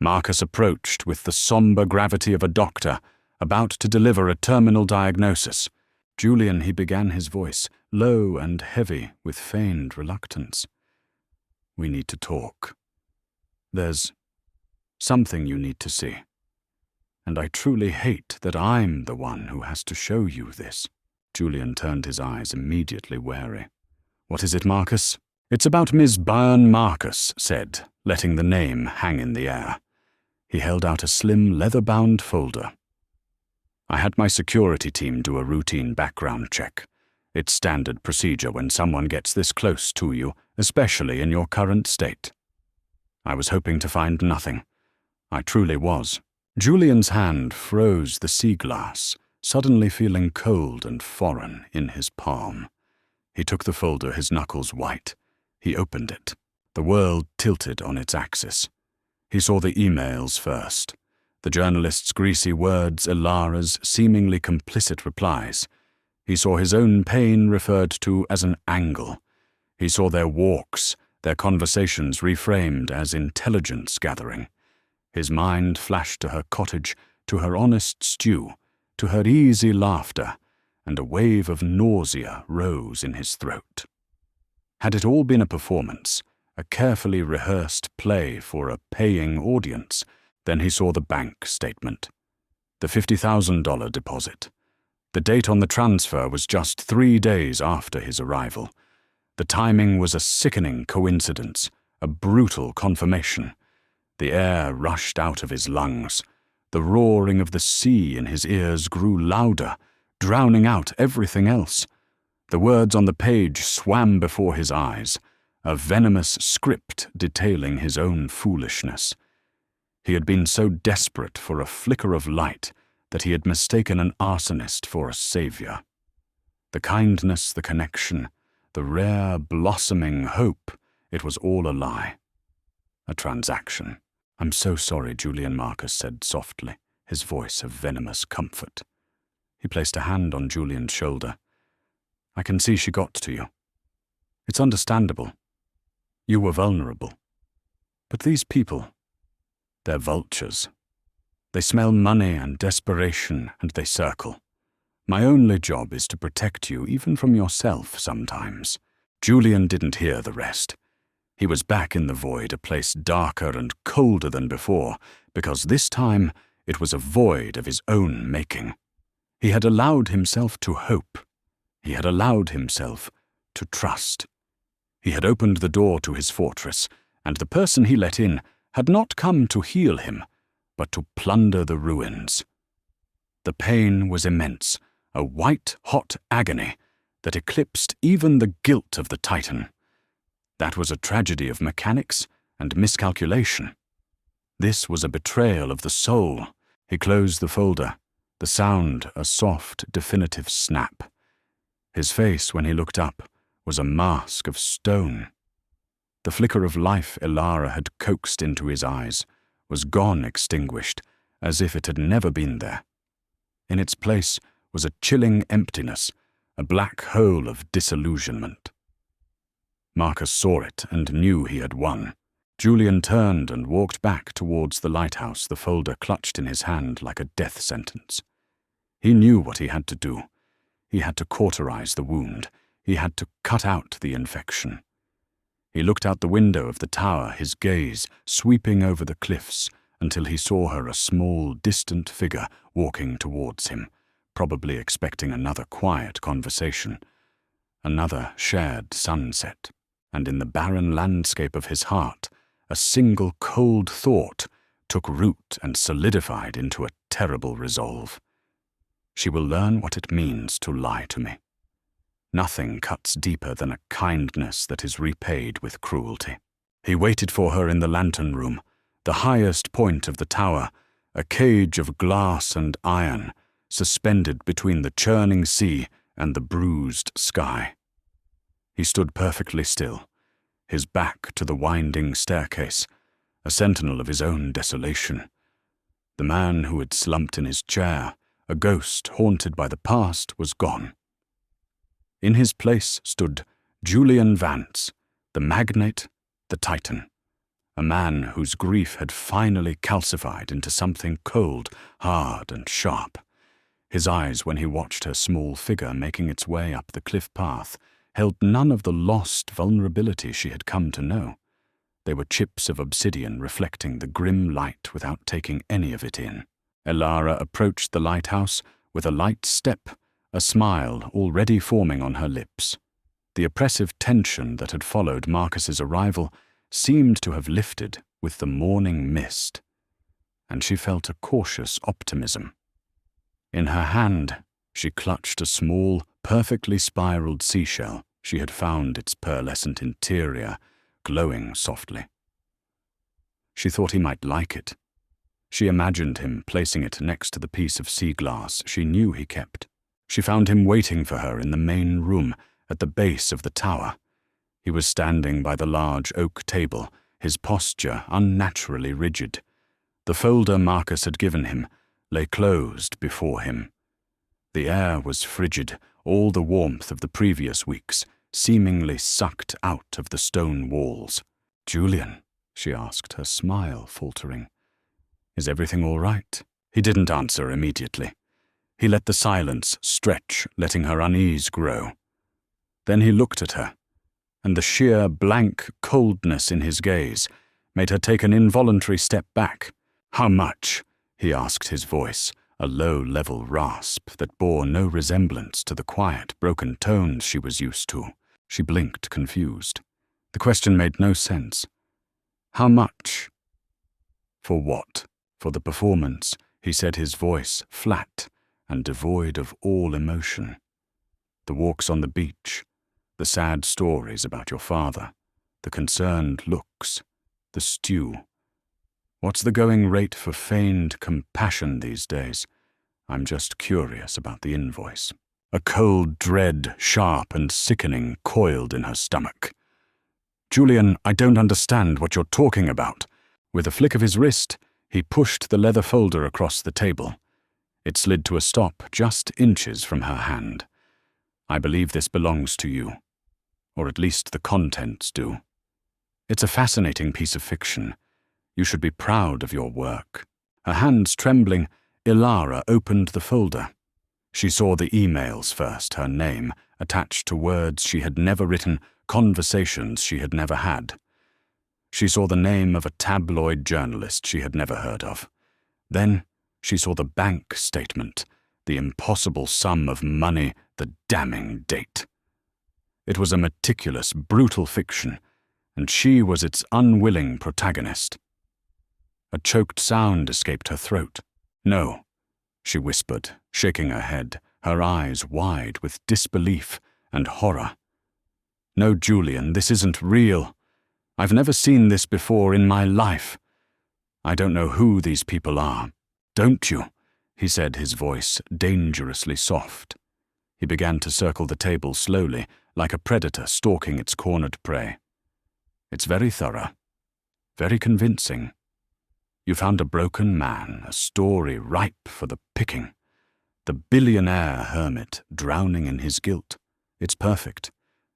Marcus approached with the somber gravity of a doctor about to deliver a terminal diagnosis. Julian, he began, his voice low and heavy with feigned reluctance. We need to talk. There's something you need to see. And I truly hate that I'm the one who has to show you this. Julian turned his eyes immediately wary. What is it, Marcus? It's about Ms. Byrne, Marcus said, letting the name hang in the air. He held out a slim, leather-bound folder. I had my security team do a routine background check. It's standard procedure when someone gets this close to you, especially in your current state. I was hoping to find nothing. I truly was. Julian's hand froze the sea glass, suddenly feeling cold and foreign in his palm. He took the folder, his knuckles white. He opened it. The world tilted on its axis. He saw the emails first. The journalist's greasy words, Ilara's seemingly complicit replies. He saw his own pain referred to as an angle. He saw their walks, their conversations reframed as intelligence gathering. His mind flashed to her cottage, to her honest stew, to her easy laughter, and a wave of nausea rose in his throat. Had it all been a performance, a carefully rehearsed play for a paying audience? Then he saw the bank statement. The $50,000 deposit. The date on the transfer was just 3 days after his arrival. The timing was a sickening coincidence, a brutal confirmation. The air rushed out of his lungs. The roaring of the sea in his ears grew louder, drowning out everything else. The words on the page swam before his eyes. a venomous script detailing his own foolishness. He had been so desperate for a flicker of light that he had mistaken an arsonist for a savior. The kindness, the connection, the rare, blossoming hope, it was all a lie. A transaction. "I'm so sorry," Julian Marcus said softly, his voice of venomous comfort. He placed a hand on Julian's shoulder. "I can see she got to you. It's understandable. You were vulnerable. But these people, they're vultures. They smell money and desperation, and they circle. My only job is to protect you, even from yourself sometimes." Julian didn't hear the rest. He was back in the void, a place darker and colder than before, because this time it was a void of his own making. He had allowed himself to hope. He had allowed himself to trust. He had opened the door to his fortress, and the person he let in had not come to heal him, but to plunder the ruins. The pain was immense, a white-hot agony that eclipsed even the guilt of the Titan. That was a tragedy of mechanics and miscalculation. This was a betrayal of the soul. He closed the folder, the sound a soft, definitive snap. His face, when he looked up, was a mask of stone. The flicker of life Elara had coaxed into his eyes was gone, extinguished, as if it had never been there. In its place was a chilling emptiness, a black hole of disillusionment. Marcus saw it and knew he had won. Julian turned and walked back towards the lighthouse, the folder clutched in his hand like a death sentence. He knew what he had to do. He had to cauterize the wound. He had to cut out the infection. He looked out the window of the tower, his gaze sweeping over the cliffs until he saw her, a small, distant figure, walking towards him, probably expecting another quiet conversation, another shared sunset. And in the barren landscape of his heart, a single cold thought took root and solidified into a terrible resolve. She will learn what it means to lie to me. Nothing cuts deeper than a kindness that is repaid with cruelty. He waited for her in the lantern room, the highest point of the tower, a cage of glass and iron, suspended between the churning sea and the bruised sky. He stood perfectly still, his back to the winding staircase, a sentinel of his own desolation. The man who had slumped in his chair, a ghost haunted by the past, was gone. In his place stood Julian Vance, the magnate, the Titan, a man whose grief had finally calcified into something cold, hard, and sharp. His eyes, when he watched her small figure making its way up the cliff path, held none of the lost vulnerability she had come to know. They were chips of obsidian reflecting the grim light without taking any of it in. Elara approached the lighthouse with a light step, a smile already forming on her lips. The oppressive tension that had followed Marcus's arrival seemed to have lifted with the morning mist, and she felt a cautious optimism. In her hand, she clutched a small, perfectly spiraled seashell. She had found its pearlescent interior glowing softly. She thought he might like it. She imagined him placing it next to the piece of sea glass she knew he kept. She found him waiting for her in the main room at the base of the tower. He was standing by the large oak table, his posture unnaturally rigid. The folder Marcus had given him lay closed before him. The air was frigid, all the warmth of the previous weeks seemingly sucked out of the stone walls. "Julian," she asked, her smile faltering, "is everything all right?" He didn't answer immediately. He let the silence stretch, letting her unease grow. Then he looked at her, and the sheer blank coldness in his gaze made her take an involuntary step back. "How much?" he asked, his voice a low-level rasp that bore no resemblance to the quiet, broken tones she was used to. She blinked, confused. The question made no sense. "How much?" "For what?" "For the performance," he said, his voice flat and devoid of all emotion. "The walks on the beach, the sad stories about your father, the concerned looks, the stew. What's the going rate for feigned compassion these days? I'm just curious about the invoice. A cold dread, sharp and sickening, coiled in her stomach. Julian, I don't understand what you're talking about. With a flick of his wrist, he pushed the leather folder across the table. It slid to a stop just inches from her hand. I believe this belongs to you. Or at least the contents do. It's a fascinating piece of fiction. You should be proud of your work. Her hands trembling, Ilara opened the folder. She saw the emails first, her name, attached to words she had never written, conversations she had never had. She saw the name of a tabloid journalist she had never heard of. Then she saw the bank statement, the impossible sum of money, the damning date. It was a meticulous, brutal fiction, and she was its unwilling protagonist. A choked sound escaped her throat. No, she whispered, shaking her head, her eyes wide with disbelief and horror. No, Julian, this isn't real. I've never seen this before in my life. I don't know who these people are. Don't you? He said, his voice dangerously soft. He began to circle the table slowly, like a predator stalking its cornered prey. It's very thorough, very convincing. You found a broken man, a story ripe for the picking. The billionaire hermit drowning in his guilt. It's perfect.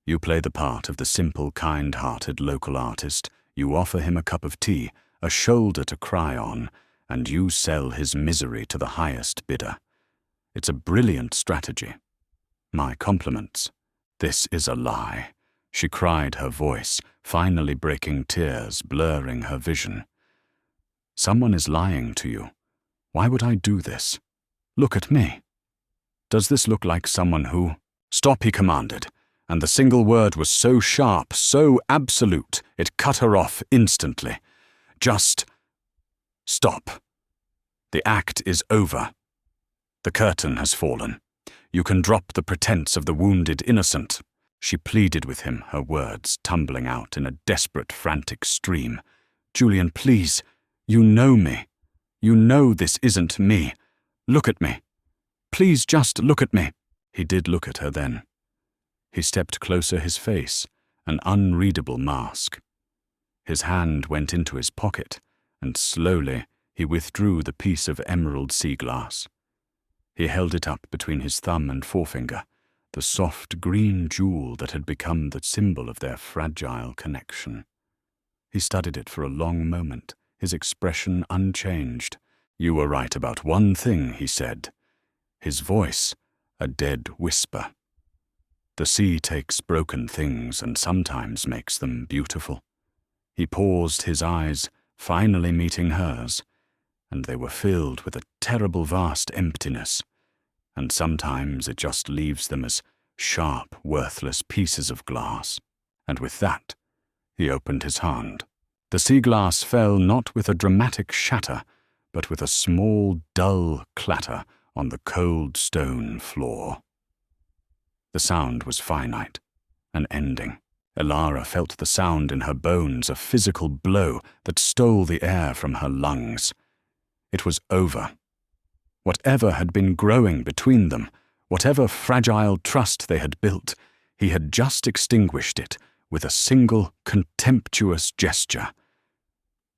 You play the part of the simple, kind-hearted local artist. You offer him a cup of tea, a shoulder to cry on, and you sell his misery to the highest bidder. It's a brilliant strategy. My compliments. This is a lie, she cried, her voice finally breaking tears, blurring her vision. Someone is lying to you. Why would I do this? Look at me. Does this look like someone who— Stop, he commanded, and the single word was so sharp, so absolute, it cut her off instantly. Just stop. The act is over. The curtain has fallen. You can drop the pretense of the wounded innocent. She pleaded with him, her words tumbling out in a desperate, frantic stream. Julian, please, you know me. You know this isn't me. Look at me. Please just look at me. He did look at her then. He stepped closer, his face, an unreadable mask. His hand went into his pocket, and slowly he withdrew the piece of emerald sea glass. He held it up between his thumb and forefinger, the soft green jewel that had become the symbol of their fragile connection. He studied it for a long moment, his expression unchanged. You were right about one thing, he said. His voice, a dead whisper. The sea takes broken things and sometimes makes them beautiful. He paused, his eyes finally meeting hers, and they were filled with a terrible vast emptiness, and sometimes it just leaves them as sharp, worthless pieces of glass. And with that, he opened his hand. The sea glass fell not with a dramatic shatter, but with a small, dull clatter on the cold stone floor. The sound was finite, an ending. Ilara felt the sound in her bones, a physical blow that stole the air from her lungs. It was over. Whatever had been growing between them, whatever fragile trust they had built, he had just extinguished it with a single contemptuous gesture.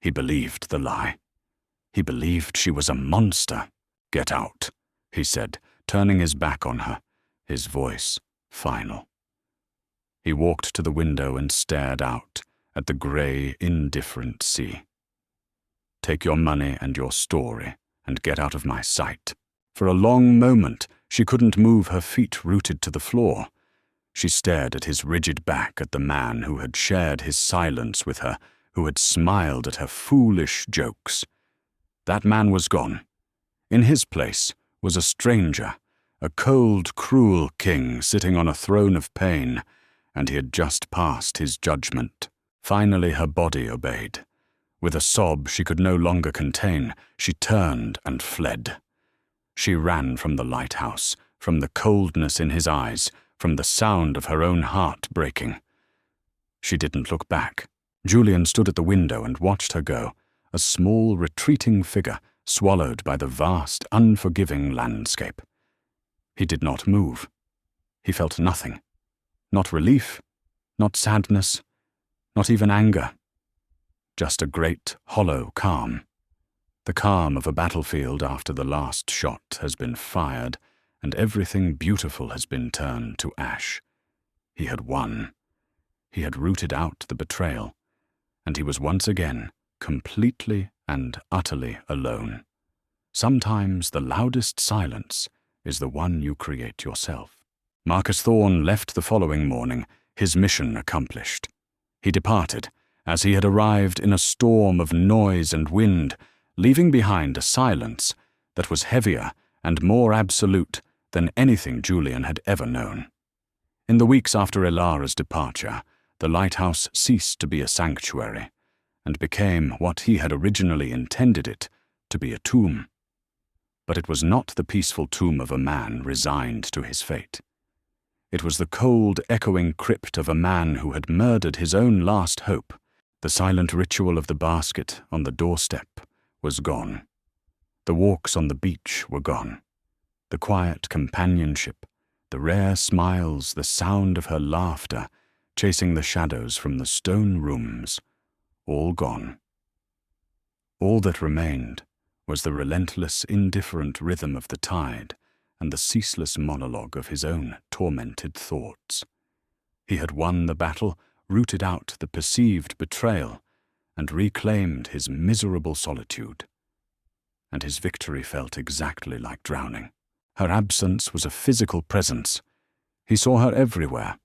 He believed the lie. He believed she was a monster. Get out, he said, turning his back on her, his voice final. He walked to the window and stared out at the grey, indifferent sea. Take your money and your story and get out of my sight. For a long moment, she couldn't move, her feet rooted to the floor. She stared at his rigid back, at the man who had shared his silence with her, who had smiled at her foolish jokes. That man was gone. In his place was a stranger, a cold, cruel king sitting on a throne of pain, and he had just passed his judgment. Finally her body obeyed. With a sob she could no longer contain, she turned and fled. She ran from the lighthouse, from the coldness in his eyes, from the sound of her own heart breaking. She didn't look back. Julian stood at the window and watched her go, a small, retreating figure swallowed by the vast, unforgiving landscape. He did not move. He felt nothing. Not relief, not sadness, not even anger. Just a great, hollow calm. The calm of a battlefield after the last shot has been fired and everything beautiful has been turned to ash. He had won. He had rooted out the betrayal, and he was once again completely and utterly alone. Sometimes the loudest silence is the one you create yourself. Marcus Thorne left the following morning, his mission accomplished. He departed, as he had arrived, in a storm of noise and wind, leaving behind a silence that was heavier and more absolute than anything Julian had ever known. In the weeks after Elara's departure, the lighthouse ceased to be a sanctuary and became what he had originally intended it to be, a tomb. But it was not the peaceful tomb of a man resigned to his fate. It was the cold, echoing crypt of a man who had murdered his own last hope. The silent ritual of the basket on the doorstep was gone. The walks on the beach were gone. The quiet companionship, the rare smiles, the sound of her laughter, chasing the shadows from the stone rooms, all gone. All that remained was the relentless, indifferent rhythm of the tide and the ceaseless monologue of his own tormented thoughts. He had won the battle, rooted out the perceived betrayal, and reclaimed his miserable solitude. And his victory felt exactly like drowning. Her absence was a physical presence. He saw her everywhere.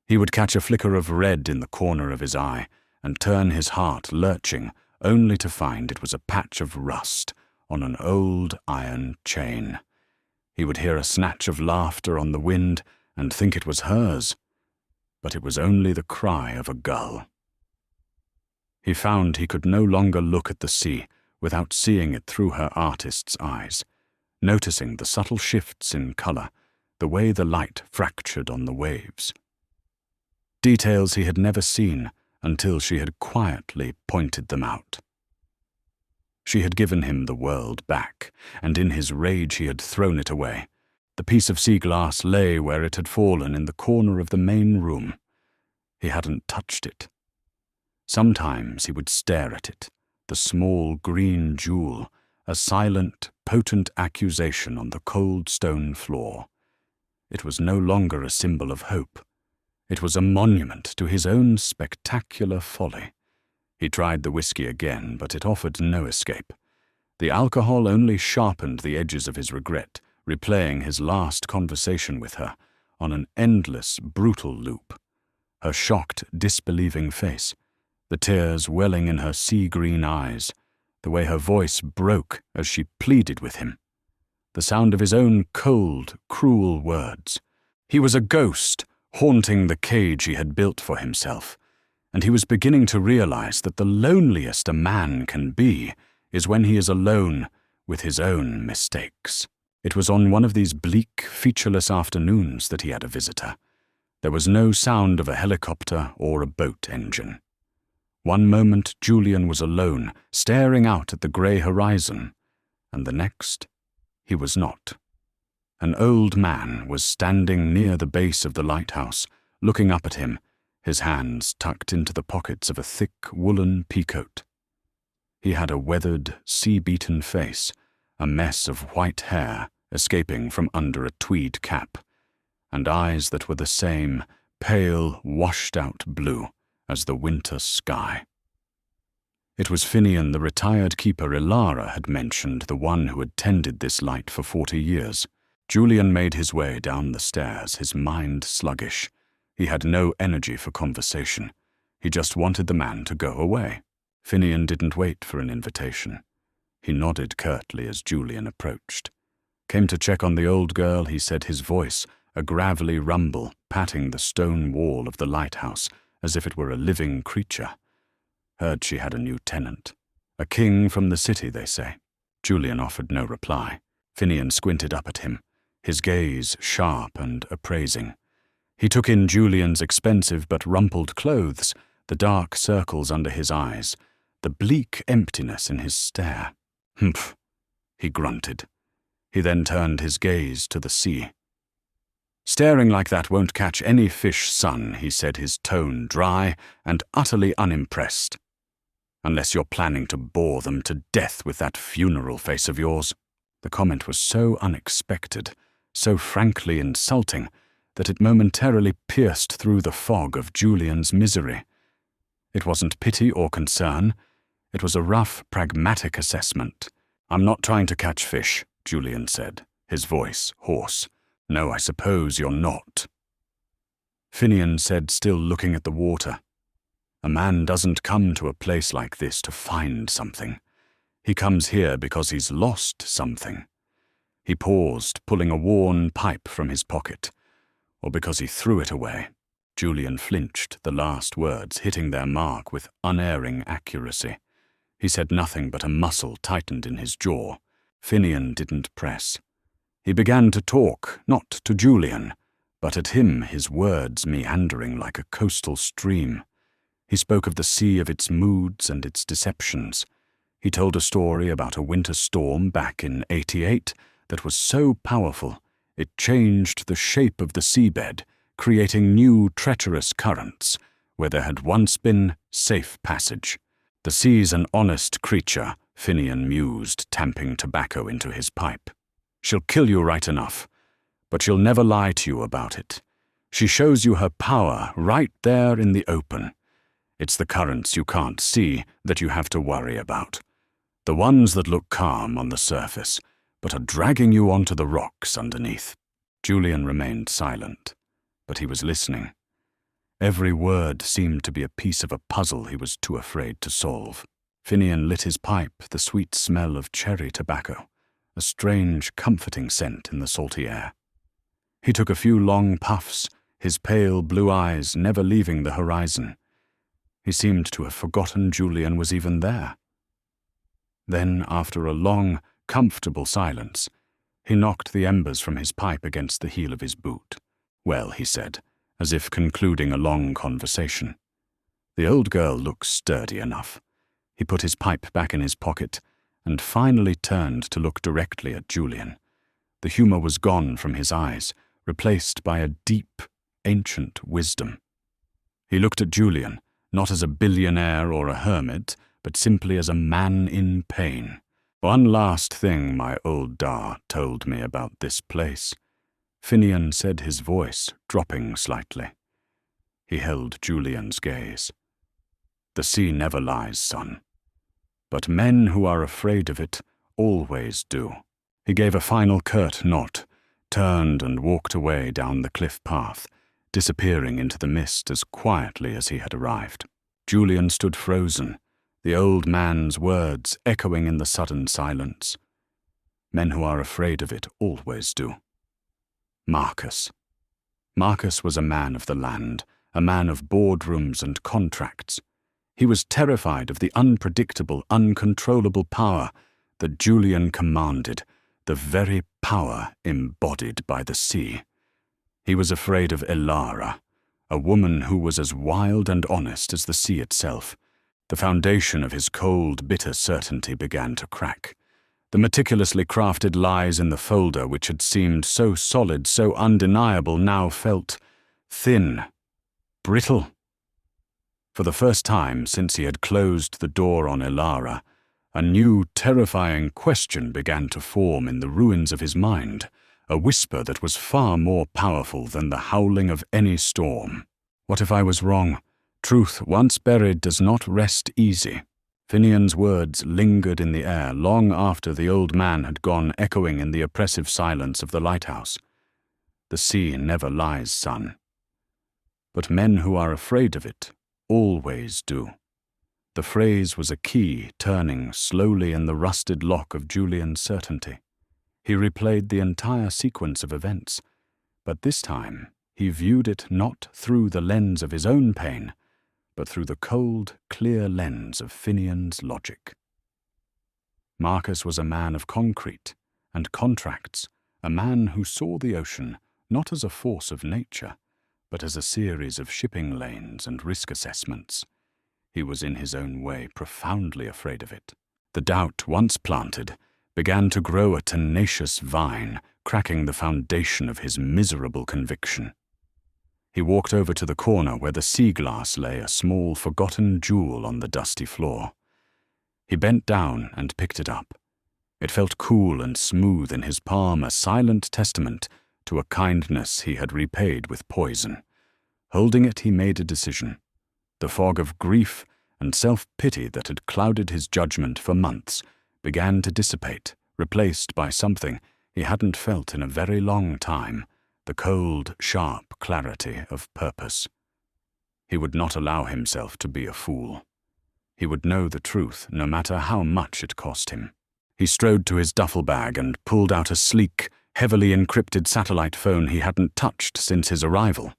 He would catch a flicker of red in the corner of his eye and turn his heart lurching, only to find it was a patch of rust on an old iron chain. He would hear a snatch of laughter on the wind and think it was hers, but it was only the cry of a gull. He found he could no longer look at the sea without seeing it through her artist's eyes, noticing the subtle shifts in color, the way the light fractured on the waves. Details he had never seen until she had quietly pointed them out. She had given him the world back, and in his rage he had thrown it away. The piece of sea glass lay where it had fallen in the corner of the main room. He hadn't touched it. Sometimes he would stare at it, the small green jewel, a silent, potent accusation on the cold stone floor. It was no longer a symbol of hope. It was a monument to his own spectacular folly. He tried the whiskey again, but it offered no escape. The alcohol only sharpened the edges of his regret, replaying his last conversation with her on an endless, brutal loop. Her shocked, disbelieving face, the tears welling in her sea-green eyes, the way her voice broke as she pleaded with him, the sound of his own cold, cruel words. He was a ghost, haunting the cage he had built for himself, and he was beginning to realize that the loneliest a man can be is when he is alone with his own mistakes. It was on one of these bleak, featureless afternoons that he had a visitor. There was no sound of a helicopter or a boat engine. One moment Julian was alone, staring out at the grey horizon, and the next he was not. An old man was standing near the base of the lighthouse, looking up at him, his hands tucked into the pockets of a thick woolen peacoat. He had a weathered, sea-beaten face, a mess of white hair escaping from under a tweed cap, and eyes that were the same pale, washed-out blue as the winter sky. It was Finian, the retired keeper Elara had mentioned, the one who had tended this light for 40 years. Julian made his way down the stairs, his mind sluggish. He had no energy for conversation. He just wanted the man to go away. Finian didn't wait for an invitation. He nodded curtly as Julian approached. Came to check on the old girl, he said, his voice a gravelly rumble, patting the stone wall of the lighthouse as if it were a living creature. Heard she had a new tenant. A king from the city, they say. Julian offered no reply. Finian squinted up at him, his gaze sharp and appraising. He took in Julian's expensive but rumpled clothes, the dark circles under his eyes, the bleak emptiness in his stare. "Humph," he grunted. He then turned his gaze to the sea. "Staring like that won't catch any fish, son," he said, his tone dry and utterly unimpressed. "Unless you're planning to bore them to death with that funeral face of yours." The comment was so unexpected, so frankly insulting, that it momentarily pierced through the fog of Julian's misery. It wasn't pity or concern. It was a rough, pragmatic assessment. "I'm not trying to catch fish," Julian said, his voice hoarse. "No, I suppose you're not." Finian said, still looking at the water. "A man doesn't come to a place like this to find something. He comes here because he's lost something." He paused, pulling a worn pipe from his pocket. "Or because he threw it away." Julian flinched, the last words hitting their mark with unerring accuracy. He said nothing, but a muscle tightened in his jaw. Finian didn't press. He began to talk, not to Julian, but at him, his words meandering like a coastal stream. He spoke of the sea, of its moods and its deceptions. He told a story about a winter storm back in '88 that was so powerful it changed the shape of the seabed, creating new treacherous currents where there had once been safe passage. "The sea's an honest creature," Finian mused, tamping tobacco into his pipe. "She'll kill you right enough, but she'll never lie to you about it. She shows you her power right there in the open. It's the currents you can't see that you have to worry about. The ones that look calm on the surface, but are dragging you onto the rocks underneath." Julian remained silent, but he was listening. Every word seemed to be a piece of a puzzle he was too afraid to solve. Finian lit his pipe, the sweet smell of cherry tobacco, a strange, comforting scent in the salty air. He took a few long puffs, his pale blue eyes never leaving the horizon. He seemed to have forgotten Julian was even there. Then, after a long, comfortable silence, he knocked the embers from his pipe against the heel of his boot. "Well," he said, as if concluding a long conversation. "The old girl looks sturdy enough." He put his pipe back in his pocket and finally turned to look directly at Julian. The humor was gone from his eyes, replaced by a deep, ancient wisdom. He looked at Julian, not as a billionaire or a hermit, but simply as a man in pain. "One last thing my old Da told me about this place," Finian said, his voice dropping slightly. He held Julian's gaze. "The sea never lies, son. But men who are afraid of it always do." He gave a final curt nod, turned and walked away down the cliff path, disappearing into the mist as quietly as he had arrived. Julian stood frozen, the old man's words echoing in the sudden silence. Men who are afraid of it always do. Marcus. Marcus was a man of the land, a man of boardrooms and contracts. He was terrified of the unpredictable, uncontrollable power that Julian commanded, the very power embodied by the sea. He was afraid of Elara, a woman who was as wild and honest as the sea itself. The foundation of his cold, bitter certainty began to crack. The meticulously crafted lies in the folder, which had seemed so solid, so undeniable, now felt thin, brittle. For the first time since he had closed the door on Elara, a new, terrifying question began to form in the ruins of his mind, a whisper that was far more powerful than the howling of any storm. What if I was wrong? Truth, once buried, does not rest easy. Finian's words lingered in the air long after the old man had gone, echoing in the oppressive silence of the lighthouse. "The sea never lies, son. But men who are afraid of it always do." The phrase was a key turning slowly in the rusted lock of Julian's certainty. He replayed the entire sequence of events, but this time he viewed it not through the lens of his own pain, but through the cold, clear lens of Finian's logic. Marcus was a man of concrete and contracts, a man who saw the ocean not as a force of nature, but as a series of shipping lanes and risk assessments. He was in his own way profoundly afraid of it. The doubt, once planted, began to grow a tenacious vine, cracking the foundation of his miserable conviction. He walked over to the corner where the sea glass lay, a small, forgotten jewel on the dusty floor. He bent down and picked it up. It felt cool and smooth in his palm, a silent testament to a kindness he had repaid with poison. Holding it, he made a decision. The fog of grief and self-pity that had clouded his judgment for months began to dissipate, replaced by something he hadn't felt in a very long time, the cold, sharp clarity of purpose. He would not allow himself to be a fool. He would know the truth, no matter how much it cost him. He strode to his duffel bag and pulled out a sleek, heavily encrypted satellite phone he hadn't touched since his arrival.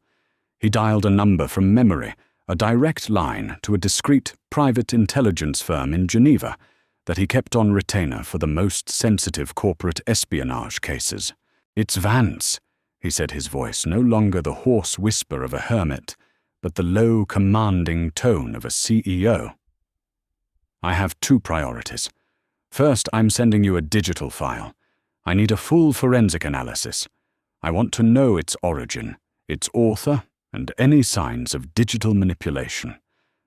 He dialed a number from memory, a direct line to a discreet private intelligence firm in Geneva that he kept on retainer for the most sensitive corporate espionage cases. "It's Vance," he said, his voice no longer the hoarse whisper of a hermit, but the low, commanding tone of a CEO. "I have two priorities. First, I'm sending you a digital file. I need a full forensic analysis. I want to know its origin, its author, and any signs of digital manipulation.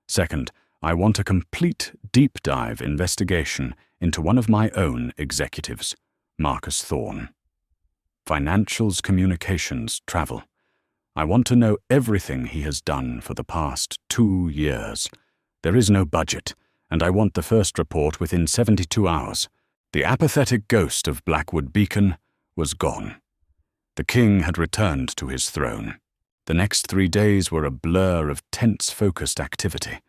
Second, I want a complete deep dive investigation into one of my own executives, Marcus Thorne. Financials, communications, travel. I want to know everything he has done for the past 2 years. There is no budget, and I want the first report within 72 hours. The apathetic ghost of Blackwood Beacon was gone. The king had returned to his throne. The next 3 days were a blur of tense, focused activity.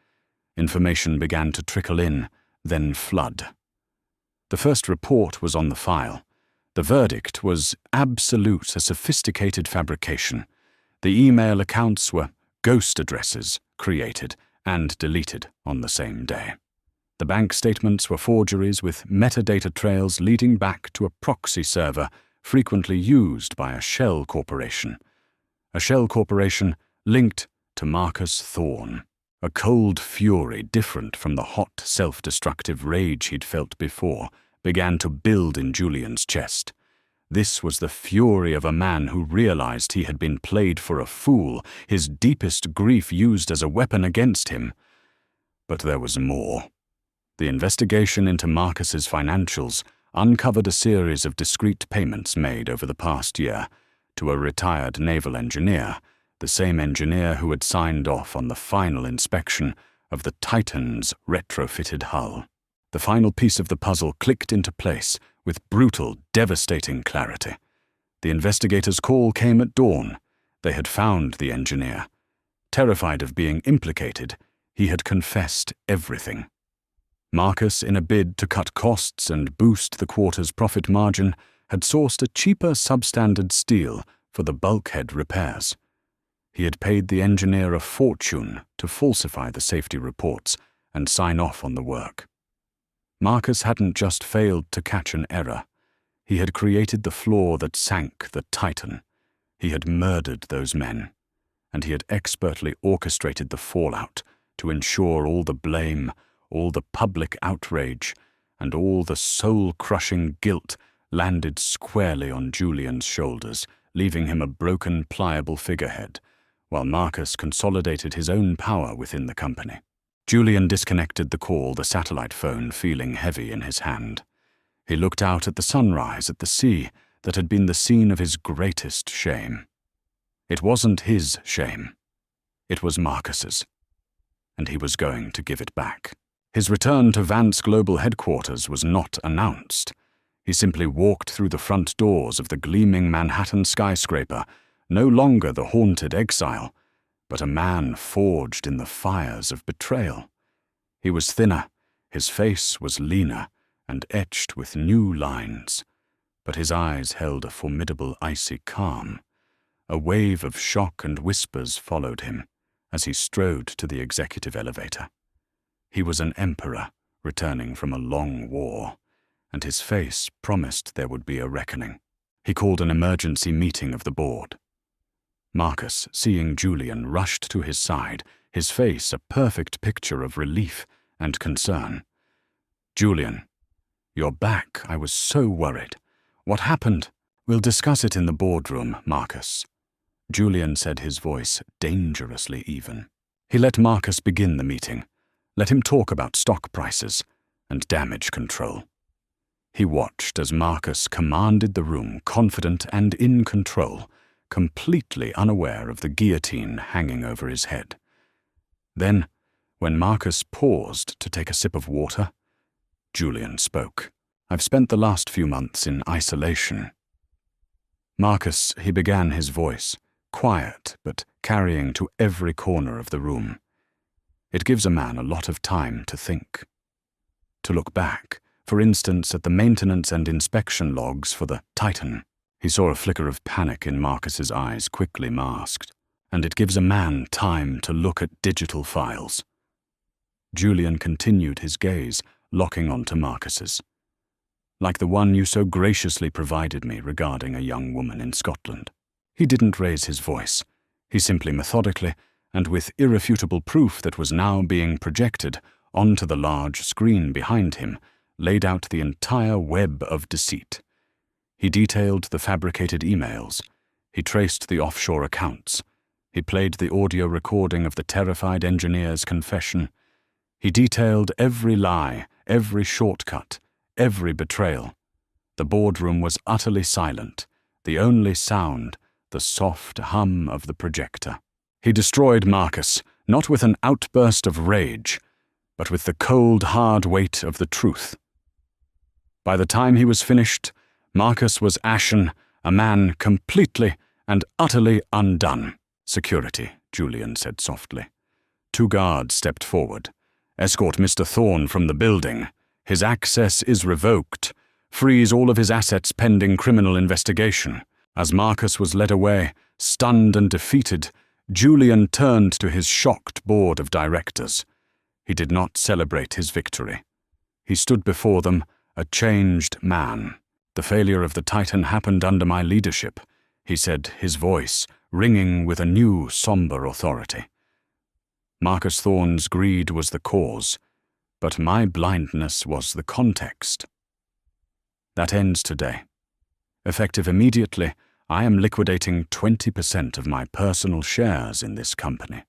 Information began to trickle in, then flood. The first report was on the file. The verdict was absolute, a sophisticated fabrication. The email accounts were ghost addresses, created and deleted on the same day. The bank statements were forgeries with metadata trails leading back to a proxy server frequently used by a shell corporation. A shell corporation linked to Marcus Thorne. A cold fury different from the hot, self-destructive rage he'd felt before began to build in Julian's chest. This was the fury of a man who realized he had been played for a fool, his deepest grief used as a weapon against him. But there was more. The investigation into Marcus's financials uncovered a series of discrete payments made over the past year to a retired naval engineer, the same engineer who had signed off on the final inspection of the Titan's retrofitted hull. The final piece of the puzzle clicked into place with brutal, devastating clarity. The investigators' call came at dawn. They had found the engineer. Terrified of being implicated, he had confessed everything. Marcus, in a bid to cut costs and boost the quarter's profit margin, had sourced a cheaper substandard steel for the bulkhead repairs. He had paid the engineer a fortune to falsify the safety reports and sign off on the work. Marcus hadn't just failed to catch an error. He had created the flaw that sank the Titan. He had murdered those men, and he had expertly orchestrated the fallout to ensure all the blame, all the public outrage, and all the soul-crushing guilt landed squarely on Julian's shoulders, leaving him a broken, pliable figurehead, while Marcus consolidated his own power within the company. Julian disconnected the call, the satellite phone feeling heavy in his hand. He looked out at the sunrise, at the sea that had been the scene of his greatest shame. It wasn't his shame. It was Marcus's. And he was going to give it back. His return to Vance Global Headquarters was not announced. He simply walked through the front doors of the gleaming Manhattan skyscraper, no longer the haunted exile, but a man forged in the fires of betrayal. He was thinner, his face was leaner and etched with new lines, but his eyes held a formidable icy calm. A wave of shock and whispers followed him as he strode to the executive elevator. He was an emperor returning from a long war, and his face promised there would be a reckoning. He called an emergency meeting of the board. Marcus, seeing Julian, rushed to his side, his face a perfect picture of relief and concern. "Julian, you're back. I was so worried. What happened?" "We'll discuss it in the boardroom, Marcus." Julian said, his voice dangerously even. He let Marcus begin the meeting, let him talk about stock prices and damage control. He watched as Marcus commanded the room, confident and in control, completely unaware of the guillotine hanging over his head. Then, when Marcus paused to take a sip of water, Julian spoke. "I've spent the last few months in isolation." "Marcus," he began, his voice quiet but carrying to every corner of the room. "It gives a man a lot of time to think. To look back, for instance, at the maintenance and inspection logs for the Titan." He saw a flicker of panic in Marcus's eyes, quickly masked. "And it gives a man time to look at digital files." Julian continued, his gaze locking onto Marcus's. "Like the one you so graciously provided me regarding a young woman in Scotland." He didn't raise his voice. He simply methodically, and with irrefutable proof that was now being projected onto the large screen behind him, laid out the entire web of deceit. He detailed the fabricated emails. He traced the offshore accounts. He played the audio recording of the terrified engineer's confession. He detailed every lie, every shortcut, every betrayal. The boardroom was utterly silent, the only sound, the soft hum of the projector. He destroyed Marcus, not with an outburst of rage, but with the cold, hard weight of the truth. By the time he was finished, Marcus was ashen, a man completely and utterly undone. "Security," Julian said softly. 2 guards stepped forward. "Escort Mr. Thorne from the building. His access is revoked. Freeze all of his assets pending criminal investigation." As Marcus was led away, stunned and defeated, Julian turned to his shocked board of directors. He did not celebrate his victory. He stood before them, a changed man. "The failure of the Titan happened under my leadership," he said, his voice ringing with a new, somber authority. "Marcus Thorne's greed was the cause, but my blindness was the context. That ends today. Effective immediately, I am liquidating 20% of my personal shares in this company.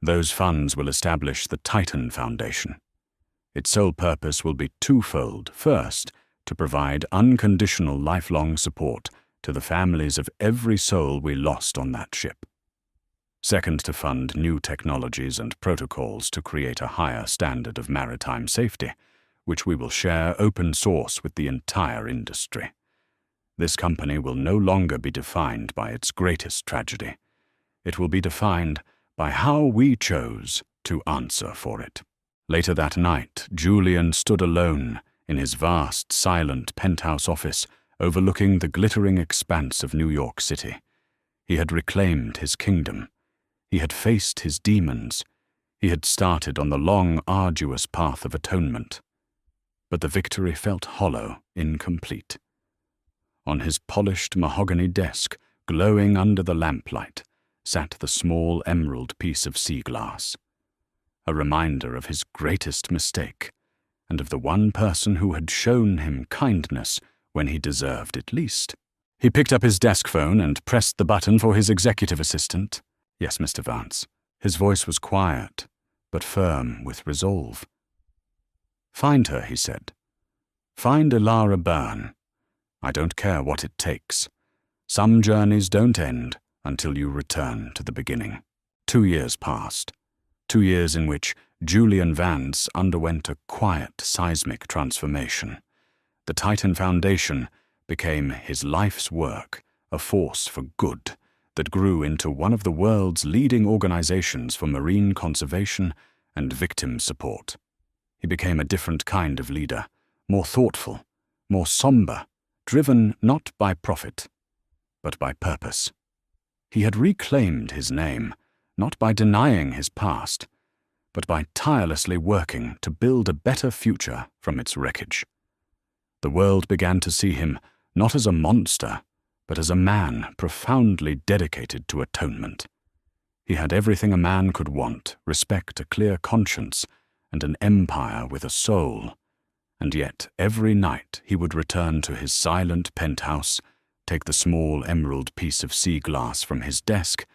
Those funds will establish the Titan Foundation. Its sole purpose will be twofold. First, to provide unconditional lifelong support to the families of every soul we lost on that ship. Second, to fund new technologies and protocols to create a higher standard of maritime safety, which we will share open source with the entire industry. This company will no longer be defined by its greatest tragedy. It will be defined by how we chose to answer for it." Later that night, Julian stood alone in his vast, silent penthouse office overlooking the glittering expanse of New York City. He had reclaimed his kingdom. He had faced his demons. He had started on the long, arduous path of atonement. But the victory felt hollow, incomplete. On his polished mahogany desk, glowing under the lamplight, sat the small emerald piece of sea glass. A reminder of his greatest mistake, and of the one person who had shown him kindness when he deserved it least. He picked up his desk phone and pressed the button for his executive assistant. "Yes, Mr. Vance." His voice was quiet, but firm with resolve. "Find her," he said. "Find Ilara Byrne. I don't care what it takes. Some journeys don't end until you return to the beginning." 2 years passed. 2 years in which Julian Vance underwent a quiet seismic transformation. The Titan Foundation became his life's work, a force for good that grew into one of the world's leading organizations for marine conservation and victim support. He became a different kind of leader, more thoughtful, more somber, driven not by profit, but by purpose. He had reclaimed his name, not by denying his past, but by tirelessly working to build a better future from its wreckage. The world began to see him not as a monster, but as a man profoundly dedicated to atonement. He had everything a man could want: respect, a clear conscience, and an empire with a soul. And yet every night he would return to his silent penthouse, take the small emerald piece of sea glass from his desk,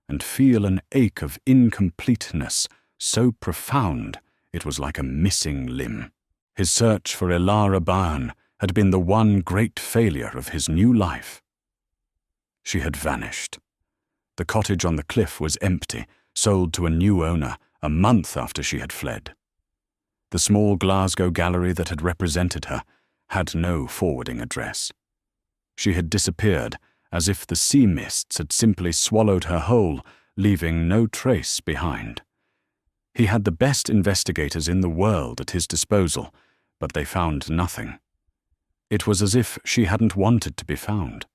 and feel an ache of incompleteness so profound it was like a missing limb. His search for Ilara Byrne had been the one great failure of his new life. She had vanished. The cottage on the cliff was empty, sold to a new owner a month after she had fled. The small Glasgow gallery that had represented her had no forwarding address. She had disappeared, as if the sea mists had simply swallowed her whole, leaving no trace behind. He had the best investigators in the world at his disposal, but they found nothing. It was as if she hadn't wanted to be found.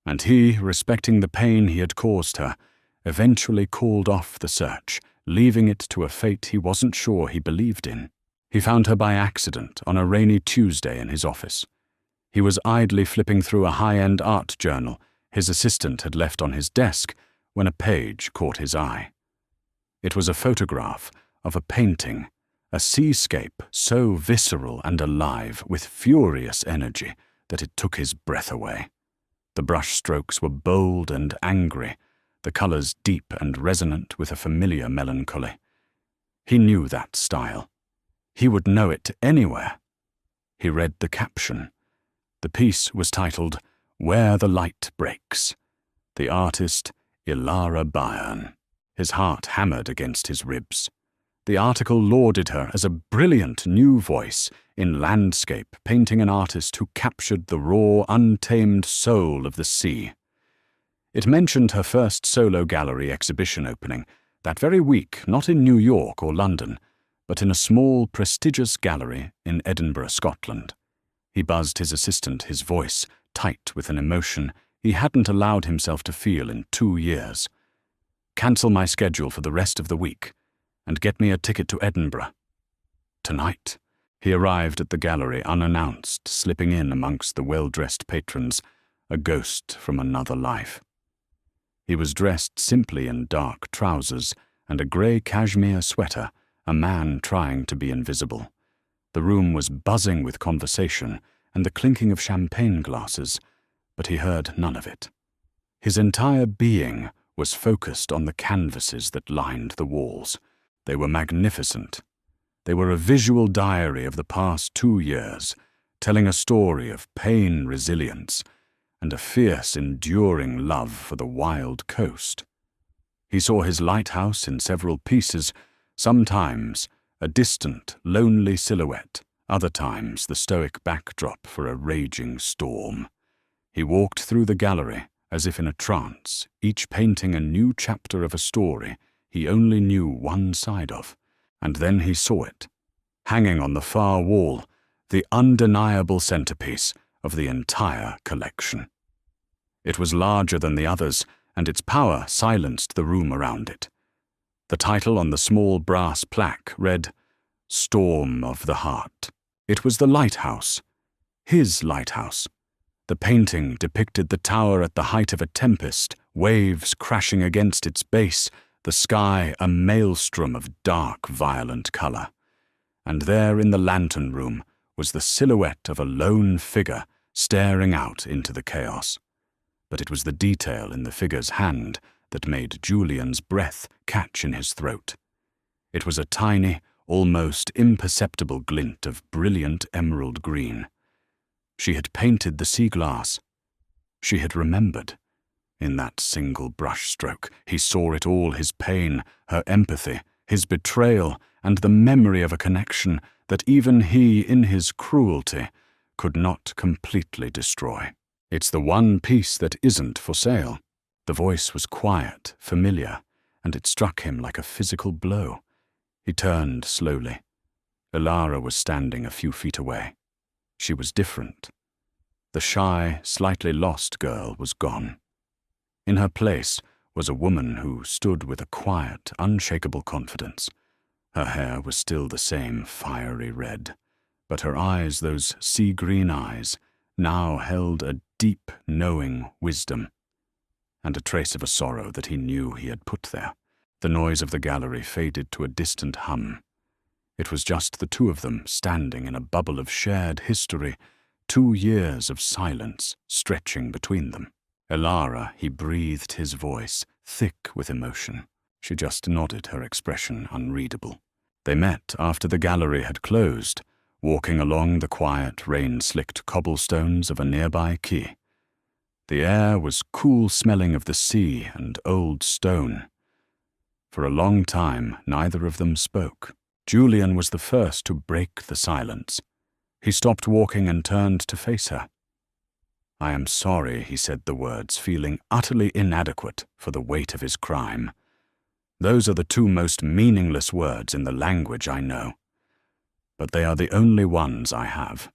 And he, respecting the pain he had caused her, eventually called off the search, leaving it to a fate he wasn't sure he believed in. He found her by accident on a rainy Tuesday in his office. He was idly flipping through a high-end art journal his assistant had left on his desk when a page caught his eye. It was a photograph of a painting, a seascape so visceral and alive with furious energy that it took his breath away. The brushstrokes were bold and angry, the colors deep and resonant with a familiar melancholy. He knew that style. He would know it anywhere. He read the caption. The piece was titled, "Where the Light Breaks." The artist, Ilara Byrne. His heart hammered against his ribs. The article lauded her as a brilliant new voice in landscape, painting an artist who captured the raw, untamed soul of the sea. It mentioned her first solo gallery exhibition opening that very week, not in New York or London, but in a small, prestigious gallery in Edinburgh, Scotland. He buzzed his assistant, his voice tight with an emotion he hadn't allowed himself to feel in 2 years. "Cancel my schedule for the rest of the week, and get me a ticket to Edinburgh." Tonight, he arrived at the gallery unannounced, slipping in amongst the well-dressed patrons, a ghost from another life. He was dressed simply in dark trousers and a grey cashmere sweater, a man trying to be invisible. The room was buzzing with conversation and the clinking of champagne glasses, but he heard none of it. His entire being was focused on the canvases that lined the walls. They were magnificent. They were a visual diary of the past 2 years, telling a story of pain, resilience, and a fierce, enduring love for the wild coast. He saw his lighthouse in several pieces, sometimes a distant, lonely silhouette, other times the stoic backdrop for a raging storm. He walked through the gallery as if in a trance, each painting a new chapter of a story he only knew one side of. And then he saw it, hanging on the far wall, the undeniable centerpiece of the entire collection. It was larger than the others, and its power silenced the room around it. The title on the small brass plaque read, "Storm of the Heart." It was the lighthouse, his lighthouse. The painting depicted the tower at the height of a tempest, waves crashing against its base, the sky a maelstrom of dark, violent color. And there in the lantern room was the silhouette of a lone figure staring out into the chaos. But it was the detail in the figure's hand that made Julian's breath catch in his throat. It was a tiny, almost imperceptible glint of brilliant emerald green. She had painted the sea glass. She had remembered. In that single brushstroke, he saw it all: his pain, her empathy, his betrayal, and the memory of a connection that even he, in his cruelty, could not completely destroy. "It's the one piece that isn't for sale." The voice was quiet, familiar, and it struck him like a physical blow. He turned slowly. Ilara was standing a few feet away. She was different. The shy, slightly lost girl was gone. In her place was a woman who stood with a quiet, unshakable confidence. Her hair was still the same fiery red, but her eyes, those sea-green eyes, now held a deep, knowing wisdom, and a trace of a sorrow that he knew he had put there. The noise of the gallery faded to a distant hum. It was just the two of them standing in a bubble of shared history, 2 years of silence stretching between them. Elara, he breathed his voice, thick with emotion. She just nodded, her expression unreadable. They met after the gallery had closed, walking along the quiet, rain-slicked cobblestones of a nearby quay. The air was cool, smelling of the sea and old stone. For a long time, neither of them spoke. Julian was the first to break the silence. He stopped walking and turned to face her. "I am sorry," he said the words, feeling utterly inadequate for the weight of his crime. "Those are the 2 most meaningless words in the language I know. But they are the only ones I have.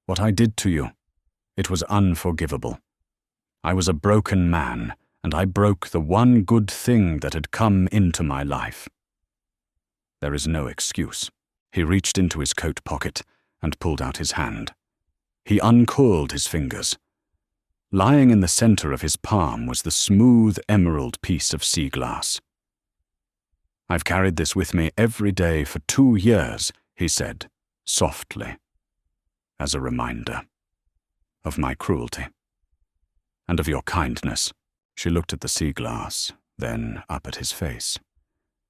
What I did to you, it was unforgivable. I was a broken man, and I broke the one good thing that had come into my life. There is no excuse." He reached into his coat pocket and pulled out his hand. He uncoiled his fingers. Lying in the center of his palm was the smooth emerald piece of sea glass. "I've carried this with me every day for 2 years," he said, softly, "as a reminder of my cruelty and of your kindness." She looked at the sea glass, then up at his face.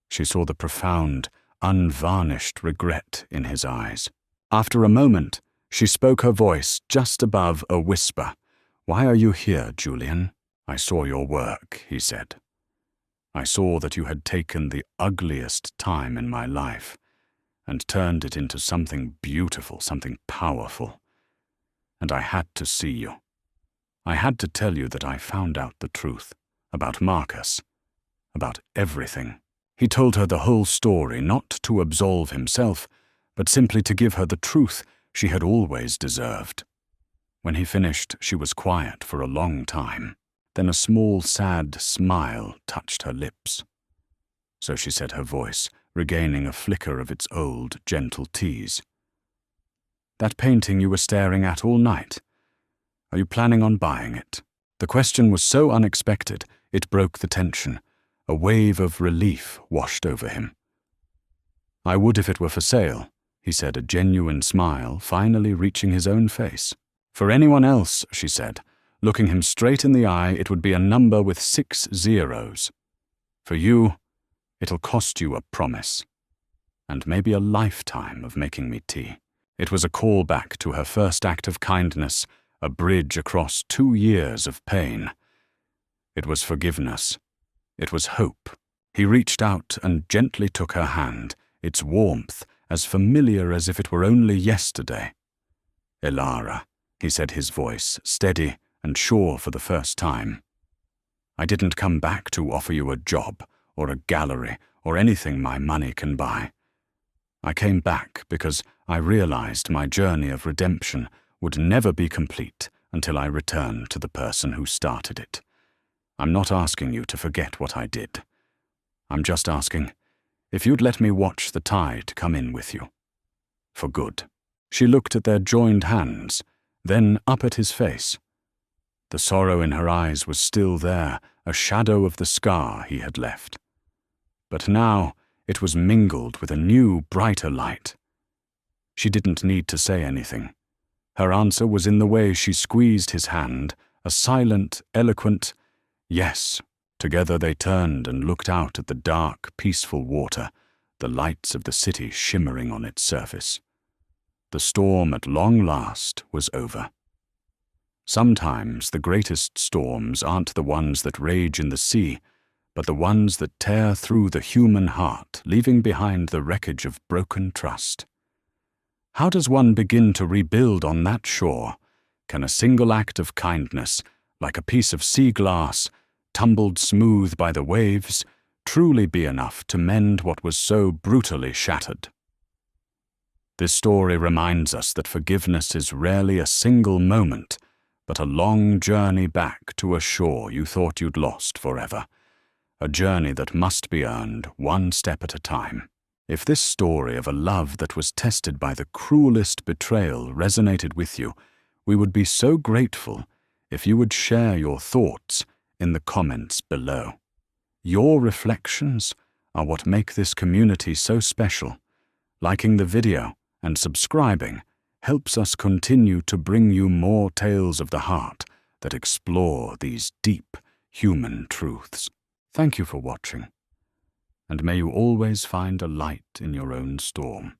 She saw the profound, unvarnished regret in his eyes. After a moment, she spoke, her voice just above a whisper. "Why are you here, Julian?" "I saw your work," he said. "I saw that you had taken the ugliest time in my life and turned it into something beautiful, something powerful. And I had to see you. I had to tell you that I found out the truth about Marcus, about everything." He told her the whole story, not to absolve himself, but simply to give her the truth she had always deserved. When he finished, she was quiet for a long time. Then a small, sad smile touched her lips. So she said, her voice regaining a flicker of its old, gentle tease. "That painting you were staring at all night, are you planning on buying it?" The question was so unexpected, it broke the tension. A wave of relief washed over him. "I would if it were for sale," he said, a genuine smile finally reaching his own face. "For anyone else," she said, looking him straight in the eye, "it would be a number with 6 zeros. For you, it'll cost you a promise, and maybe a lifetime of making me tea." It was a call back to her first act of kindness, a bridge across 2 years of pain. It was forgiveness. It was hope. He reached out and gently took her hand, its warmth as familiar as if it were only yesterday. "Elara," he said, his voice steady and sure for the first time. "I didn't come back to offer you a job or a gallery or anything my money can buy. I came back because I realized my journey of redemption would never be complete until I returned to the person who started it. I'm not asking you to forget what I did. I'm just asking if you'd let me watch the tide come in with you. For good." She looked at their joined hands, then up at his face. The sorrow in her eyes was still there, a shadow of the scar he had left. But now it was mingled with a new, brighter light. She didn't need to say anything. Her answer was in the way she squeezed his hand, a silent, eloquent yes. Together they turned and looked out at the dark, peaceful water, the lights of the city shimmering on its surface. The storm at long last was over. Sometimes the greatest storms aren't the ones that rage in the sea, but the ones that tear through the human heart, leaving behind the wreckage of broken trust. How does one begin to rebuild on that shore? Can a single act of kindness, like a piece of sea glass, tumbled smooth by the waves, truly be enough to mend what was so brutally shattered? This story reminds us that forgiveness is rarely a single moment, but a long journey back to a shore you thought you'd lost forever, a journey that must be earned one step at a time. If this story of a love that was tested by the cruelest betrayal resonated with you, We would be so grateful if you would share your thoughts in the comments below. Your reflections are what make this community so special. Liking the video and subscribing helps us continue to bring you more tales of the heart that explore these deep human truths. Thank you for watching, and may you always find a light in your own storm.